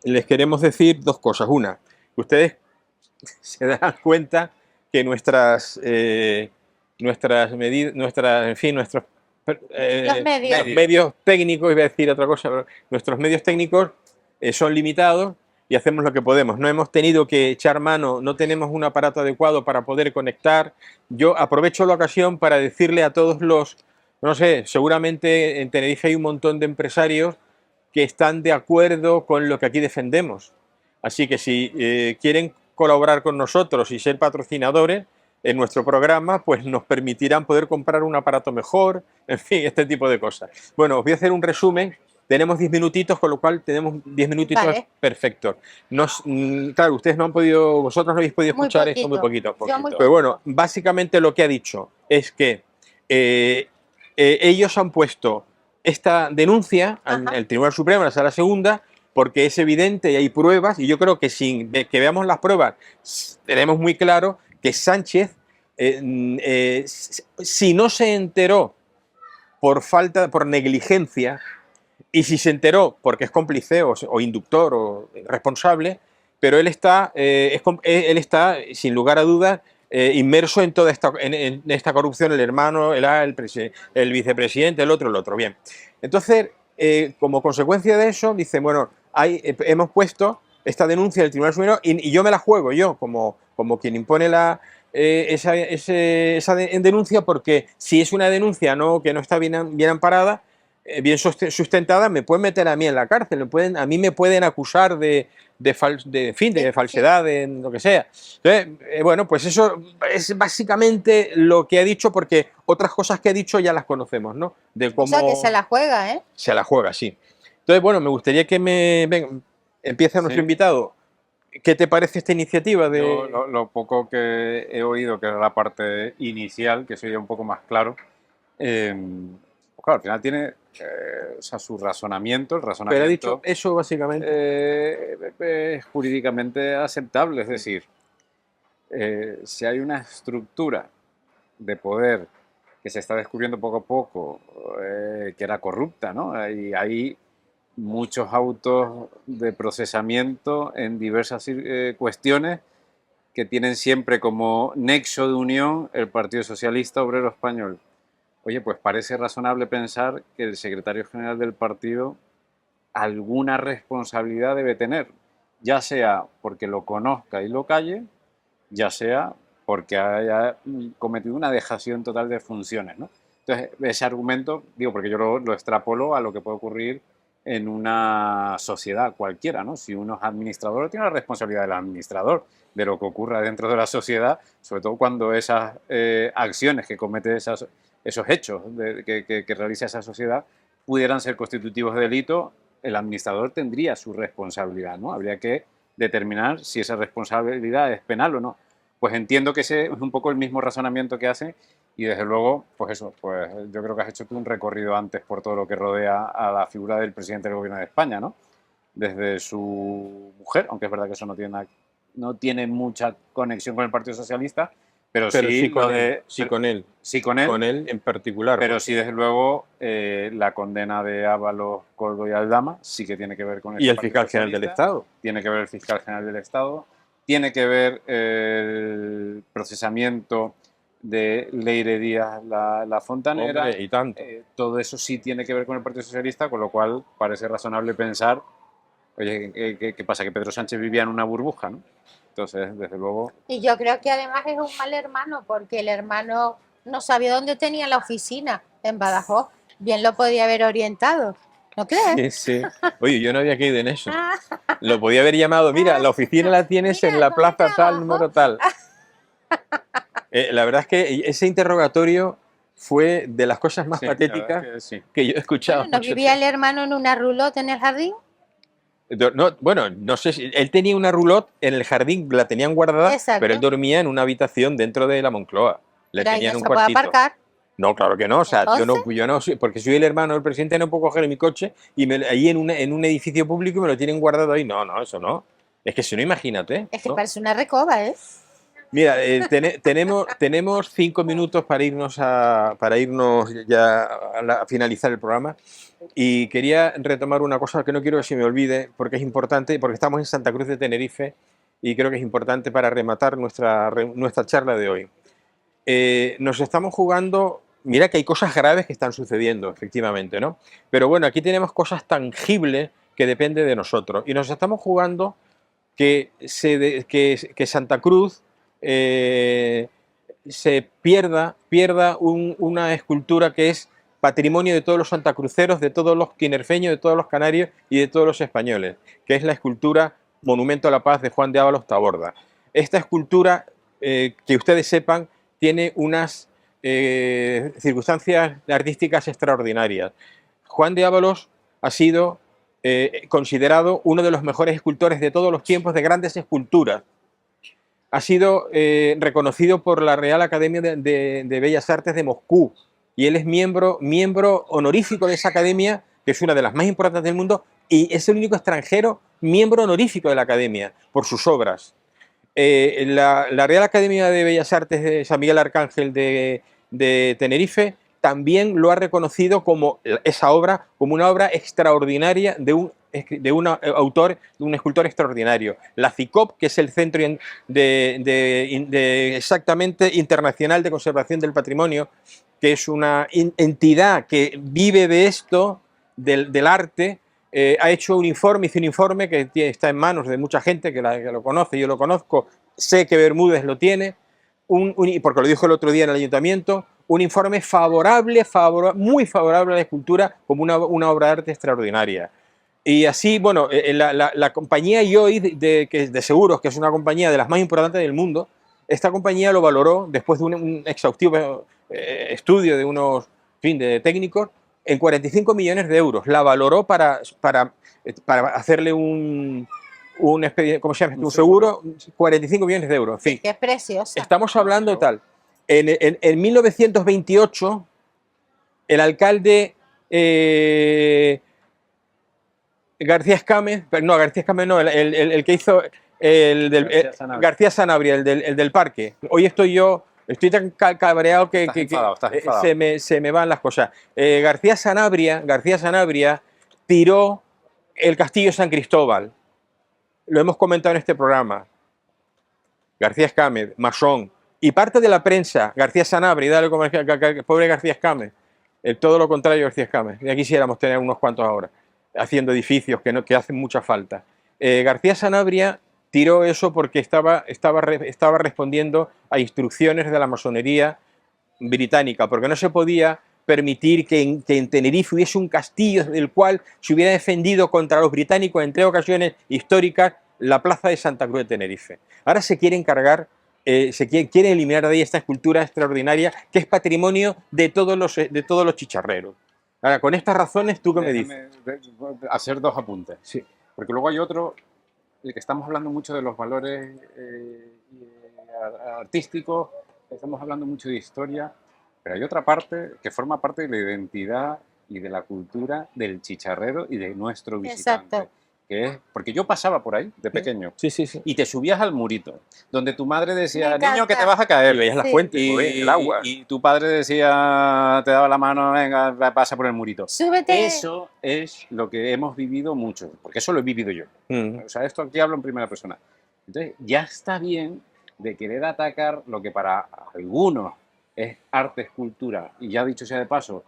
les queremos decir dos cosas. Una, que ustedes se dan cuenta que nuestros medios técnicos, iba a decir otra cosa, pero nuestros medios técnicos son limitados y hacemos lo que podemos. No hemos tenido que echar mano, no tenemos un aparato adecuado para poder conectar. Yo aprovecho la ocasión para decirle a todos los, no sé, seguramente en Tenerife hay un montón de empresarios que están de acuerdo con lo que aquí defendemos. Así que si quieren colaborar con nosotros y ser patrocinadores en nuestro programa, pues nos permitirán poder comprar un aparato mejor, en fin, este tipo de cosas. Bueno, os voy a hacer un resumen. Tenemos 10 minutitos, con lo cual tenemos 10 minutitos perfectos. Claro, ustedes no han podido, vosotros no habéis podido escuchar esto muy poquito. Pero bueno, básicamente lo que ha dicho es que ellos han puesto esta denuncia al Tribunal Supremo, a la Sala Segunda, porque es evidente y hay pruebas, y yo creo que sin que veamos las pruebas, tenemos muy claro que Sánchez, si no se enteró por negligencia, y si se enteró porque es cómplice o inductor o responsable, pero él está sin lugar a dudas inmerso en toda esta corrupción, el hermano, el vicepresidente, el otro. Bien, entonces, como consecuencia de eso, dice, bueno, hemos puesto esta denuncia del Tribunal Supremo y yo me la juego, yo como quien impone esa denuncia, porque si es una denuncia que no está bien amparada, bien sustentada, me pueden meter a mí en la cárcel, a mí me pueden acusar de falsedad, de lo que sea. Entonces, bueno, pues eso es básicamente lo que ha dicho, porque otras cosas que ha dicho ya las conocemos, ¿no? De cómo, o sea, que se la juega, ¿eh? Se la juega, sí. Entonces, bueno, me gustaría que empiece nuestro invitado. ¿Qué te parece esta iniciativa? Lo poco que he oído, que era la parte inicial, que sería un poco más claro, pues claro, al final tiene su razonamiento, el razonamiento. Pero ha dicho eso básicamente. Es jurídicamente aceptable, es decir, si hay una estructura de poder que se está descubriendo poco a poco, que era corrupta, ¿no? Hay muchos autos de procesamiento en diversas cuestiones que tienen siempre como nexo de unión el Partido Socialista Obrero Español. Oye, pues parece razonable pensar que el secretario general del partido alguna responsabilidad debe tener, ya sea porque lo conozca y lo calle, ya sea porque haya cometido una dejación total de funciones, ¿no? Entonces, ese argumento, digo, porque yo lo extrapolo a lo que puede ocurrir en una sociedad cualquiera, ¿no? Si uno es administrador, tiene la responsabilidad del administrador de lo que ocurra dentro de la sociedad, sobre todo cuando esas acciones que comete esos hechos que realiza esa sociedad pudieran ser constitutivos de delito, el administrador tendría su responsabilidad, ¿no? Habría que determinar si esa responsabilidad es penal o no. Pues entiendo que ese es un poco el mismo razonamiento que hace y desde luego, pues eso, pues yo creo que has hecho tú un recorrido antes por todo lo que rodea a la figura del presidente del Gobierno de España, ¿no? Desde su mujer, aunque es verdad que eso no tiene mucha conexión con el Partido Socialista, pero sí con él. Sí, con él. Sí, con él. Con él en particular. Pero sí, desde luego, la condena de Ábalos, Coldo y Aldama sí que tiene que ver con el Y el fiscal general del Estado. Tiene que ver el fiscal general del Estado. Tiene que ver el procesamiento de Leire Díaz la Fontanera. Hombre, y tanto. Todo eso sí tiene que ver con el Partido Socialista, con lo cual parece razonable pensar, oye, ¿qué pasa? Que Pedro Sánchez vivía en una burbuja, ¿no? Entonces, desde luego... Y yo creo que además es un mal hermano, porque el hermano no sabía dónde tenía la oficina, en Badajoz. Bien lo podía haber orientado, ¿no crees? Sí. Oye, yo no había caído en eso. Lo podía haber llamado, mira, la oficina la tienes en la plaza tal, número tal. La verdad es que ese interrogatorio fue de las cosas más Sí, la patéticas verdad que sí. que yo he escuchado. ¿No vivía el hermano en una roulotte en el jardín? No, bueno, no sé si él tenía una roulotte en el jardín, la tenían guardada, Exacto. pero él dormía en una habitación dentro de la Moncloa. Le Pero ahí tenían no un se puede cuartito. aparcar. No, claro que no. O sea, ¿Entonces? yo no soy, porque soy el hermano del presidente, no puedo coger mi coche y ahí en un edificio público y me lo tienen guardado ahí. No, no, eso no. Es que si no, imagínate. Es que ¿no? parece una recoba, ¿eh? Mira, tenemos 5 minutos para irnos ya a finalizar el programa y quería retomar una cosa que no quiero que se me olvide porque es importante, porque estamos en Santa Cruz de Tenerife y creo que es importante para rematar nuestra charla de hoy. Nos estamos jugando, mira que hay cosas graves que están sucediendo, efectivamente, ¿no? Pero bueno, aquí tenemos cosas tangibles que dependen de nosotros y nos estamos jugando que Santa Cruz se pierda una escultura que es patrimonio de todos los santacruceros, de todos los tinerfeños, de todos los canarios y de todos los españoles, que es la escultura Monumento a la Paz de Juan de Ábalos Taborda. Esta escultura, que ustedes sepan, tiene unas circunstancias artísticas extraordinarias. Juan de Ábalos ha sido considerado uno de los mejores escultores de todos los tiempos de grandes esculturas. Ha sido reconocido por la Real Academia de Bellas Artes de Moscú y él es miembro honorífico de esa academia, que es una de las más importantes del mundo, y es el único extranjero miembro honorífico de la academia por sus obras. La Real Academia de Bellas Artes de San Miguel Arcángel de Tenerife también lo ha reconocido como esa obra, como una obra extraordinaria de un autor, de un escultor extraordinario. La CICOP, que es el Centro exactamente Internacional de Conservación del Patrimonio, que es una entidad que vive de esto, del arte, ha hecho un informe, hizo un informe que está en manos de mucha gente que lo conoce, yo lo conozco, sé que Bermúdez lo tiene, porque lo dijo el otro día en el ayuntamiento, un informe muy favorable a la escultura como una obra de arte extraordinaria. Y así, bueno, la compañía IOI de seguros, que es una compañía de las más importantes del mundo, esta compañía lo valoró después de un exhaustivo estudio de unos de técnicos en 45 millones de euros. La valoró para hacerle un ¿cómo se llama? Un seguro, 45 millones de euros. En fin, Qué preciosa. estamos hablando de tal. En 1928, el alcalde García Escámez, no, García Escámez no, el que hizo García Sanabria, el del parque. Hoy estoy tan cabreado que Estás enfadado. se me van las cosas. García Sanabria tiró el castillo de San Cristóbal. Lo hemos comentado en este programa. García Escámez, masón, y parte de la prensa, García Sanabria, dale como pobre García Escámez, todo lo contrario García Escámez. Ya quisiéramos tener unos cuantos ahora, haciendo edificios que hacen mucha falta. García Sanabria tiró eso porque estaba respondiendo a instrucciones de la masonería británica, porque no se podía permitir que en Tenerife hubiese un castillo del cual se hubiera defendido contra los británicos en 3 ocasiones históricas la plaza de Santa Cruz de Tenerife. Ahora se quiere encargar, quiere eliminar de ahí esta escultura extraordinaria que es patrimonio de todos los chicharreros. Ahora, con estas razones, ¿tú qué me dices? Hacer 2 apuntes. Sí. Porque luego hay otro, el que estamos hablando mucho de los valores artísticos, estamos hablando mucho de historia, pero hay otra parte que forma parte de la identidad y de la cultura del chicharrero y de nuestro visitante. Exacto. Que es, porque yo pasaba por ahí de pequeño Sí. y te subías al murito, donde tu madre decía, Me encanta. niño, que te vas a caer. Y veías la Sí. fuente, el agua. Y tu padre decía, te daba la mano, venga, pasa por el murito. Súbete. Eso es lo que hemos vivido mucho, porque eso lo he vivido yo. Mm. O sea, esto aquí hablo en primera persona. Entonces, ya está bien de querer atacar lo que para algunos es arte, escultura, y ya dicho sea de paso,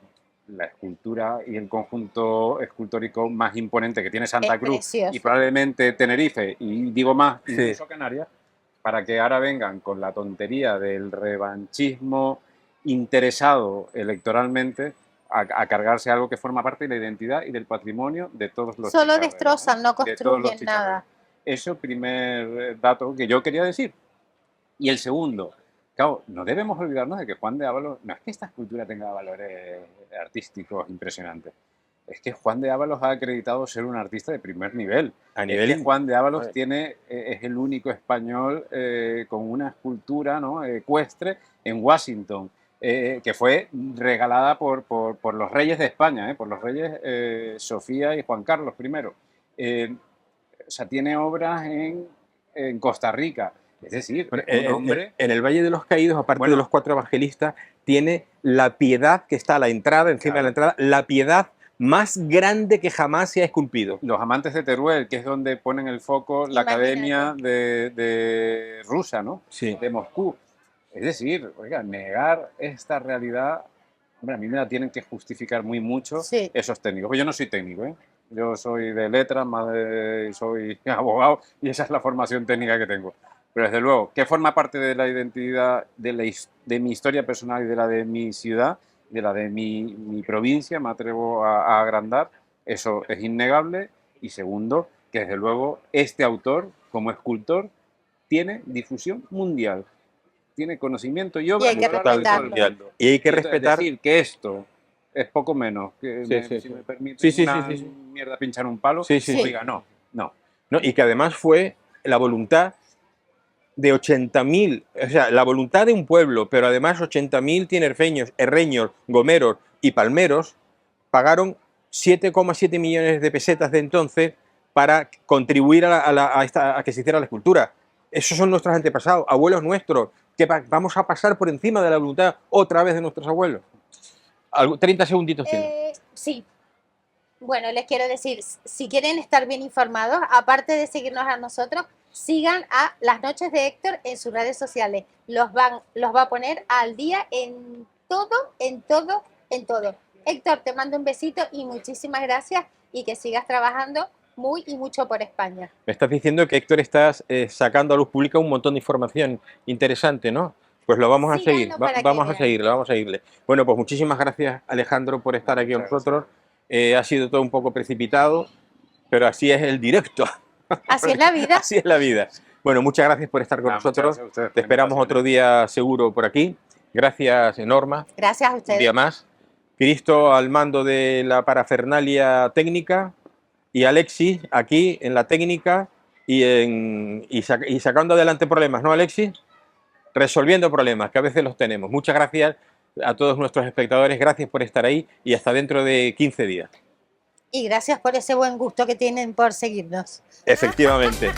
la escultura y el conjunto escultórico más imponente que tiene Santa Es Cruz precioso. y probablemente Tenerife, y digo más, Sí. incluso Canarias, para que ahora vengan con la tontería del revanchismo interesado electoralmente a cargarse algo que forma parte de la identidad y del patrimonio de todos los Solo chicharreros, destrozan, no de todos los construyen nada. chicharreros. Eso, primer dato que yo quería decir. Y el segundo, Claro, no debemos olvidarnos de que Juan de Ávalos, no es que esta escultura tenga valores artísticos impresionantes, es que Juan de Ávalos ha acreditado ser un artista de primer nivel. A Es nivel... que Juan de Ávalos Vale. tiene, es el único español con una escultura, ¿no?, ecuestre en Washington, que fue regalada por los reyes de España, por los reyes Sofía y Juan Carlos I. O sea, tiene obras en Costa Rica. Es decir, Bueno, un hombre... en el Valle de los Caídos, aparte Bueno. de los 4 evangelistas, tiene la piedad que está a la entrada, encima de la entrada, la piedad más grande que jamás se ha esculpido. Los amantes de Teruel, que es donde ponen el foco la Imagínate. academia de rusa, ¿no? Sí. De Moscú. Es decir, oiga, negar esta realidad, hombre, a mí me la tienen que justificar muy mucho Sí. esos técnicos. Pues yo no soy técnico, ¿eh? Yo soy de letras, soy abogado y esa es la formación técnica que tengo. Pero desde luego, que forma parte de la identidad de mi historia personal y de la de mi ciudad, de la de mi provincia, me atrevo a agrandar, eso es innegable. Y segundo, que desde luego este autor, como escultor, tiene difusión mundial, tiene conocimiento y obra hay que cultural de todo el respetarlo. mundo. Y hay que Entonces, respetar... decir que esto es poco menos, que Sí, sí, si sí. me permite Sí, sí, una sí, sí. mierda pinchar un palo, Sí, sí, sí. oiga, no. ¿no? Y que además fue la voluntad de 80.000, o sea, la voluntad de un pueblo, pero además 80.000 tinerfeños, herreños, gomeros y palmeros pagaron 7,7 millones de pesetas de entonces para contribuir a que se hiciera la escultura. Esos son nuestros antepasados, abuelos nuestros, que vamos a pasar por encima de la voluntad otra vez de nuestros abuelos. 30 segunditos tienen. Sí. Bueno, les quiero decir, si quieren estar bien informados, aparte de seguirnos a nosotros, sigan a Las Noches de Héctor en sus redes sociales. Los va a poner al día en todo, en todo, en todo. Héctor, te mando un besito y muchísimas gracias y que sigas trabajando muy y mucho por España. Me estás diciendo que Héctor estás sacando a luz pública un montón de información interesante, ¿no? Pues lo vamos a Síganlo seguir, para que vamos a vean. seguirle, vamos a seguirle. Bueno, pues muchísimas gracias, Alejandro, por estar aquí con Muchas nosotros. Ha sido todo un poco precipitado, pero así es el directo. Así es la vida. Así es la vida. Bueno, muchas gracias por estar con Muchas nosotros. gracias a ustedes. Te esperamos otro día seguro por aquí. Gracias, Norma. Gracias a Un ustedes. día más. Cristo al mando de la parafernalia técnica y Alexis aquí en la técnica y sacando adelante problemas, ¿no, Alexis? Resolviendo problemas, que a veces los tenemos. Muchas gracias a todos nuestros espectadores. Gracias por estar ahí y hasta dentro de 15 días. Y gracias por ese buen gusto que tienen por seguirnos. Efectivamente.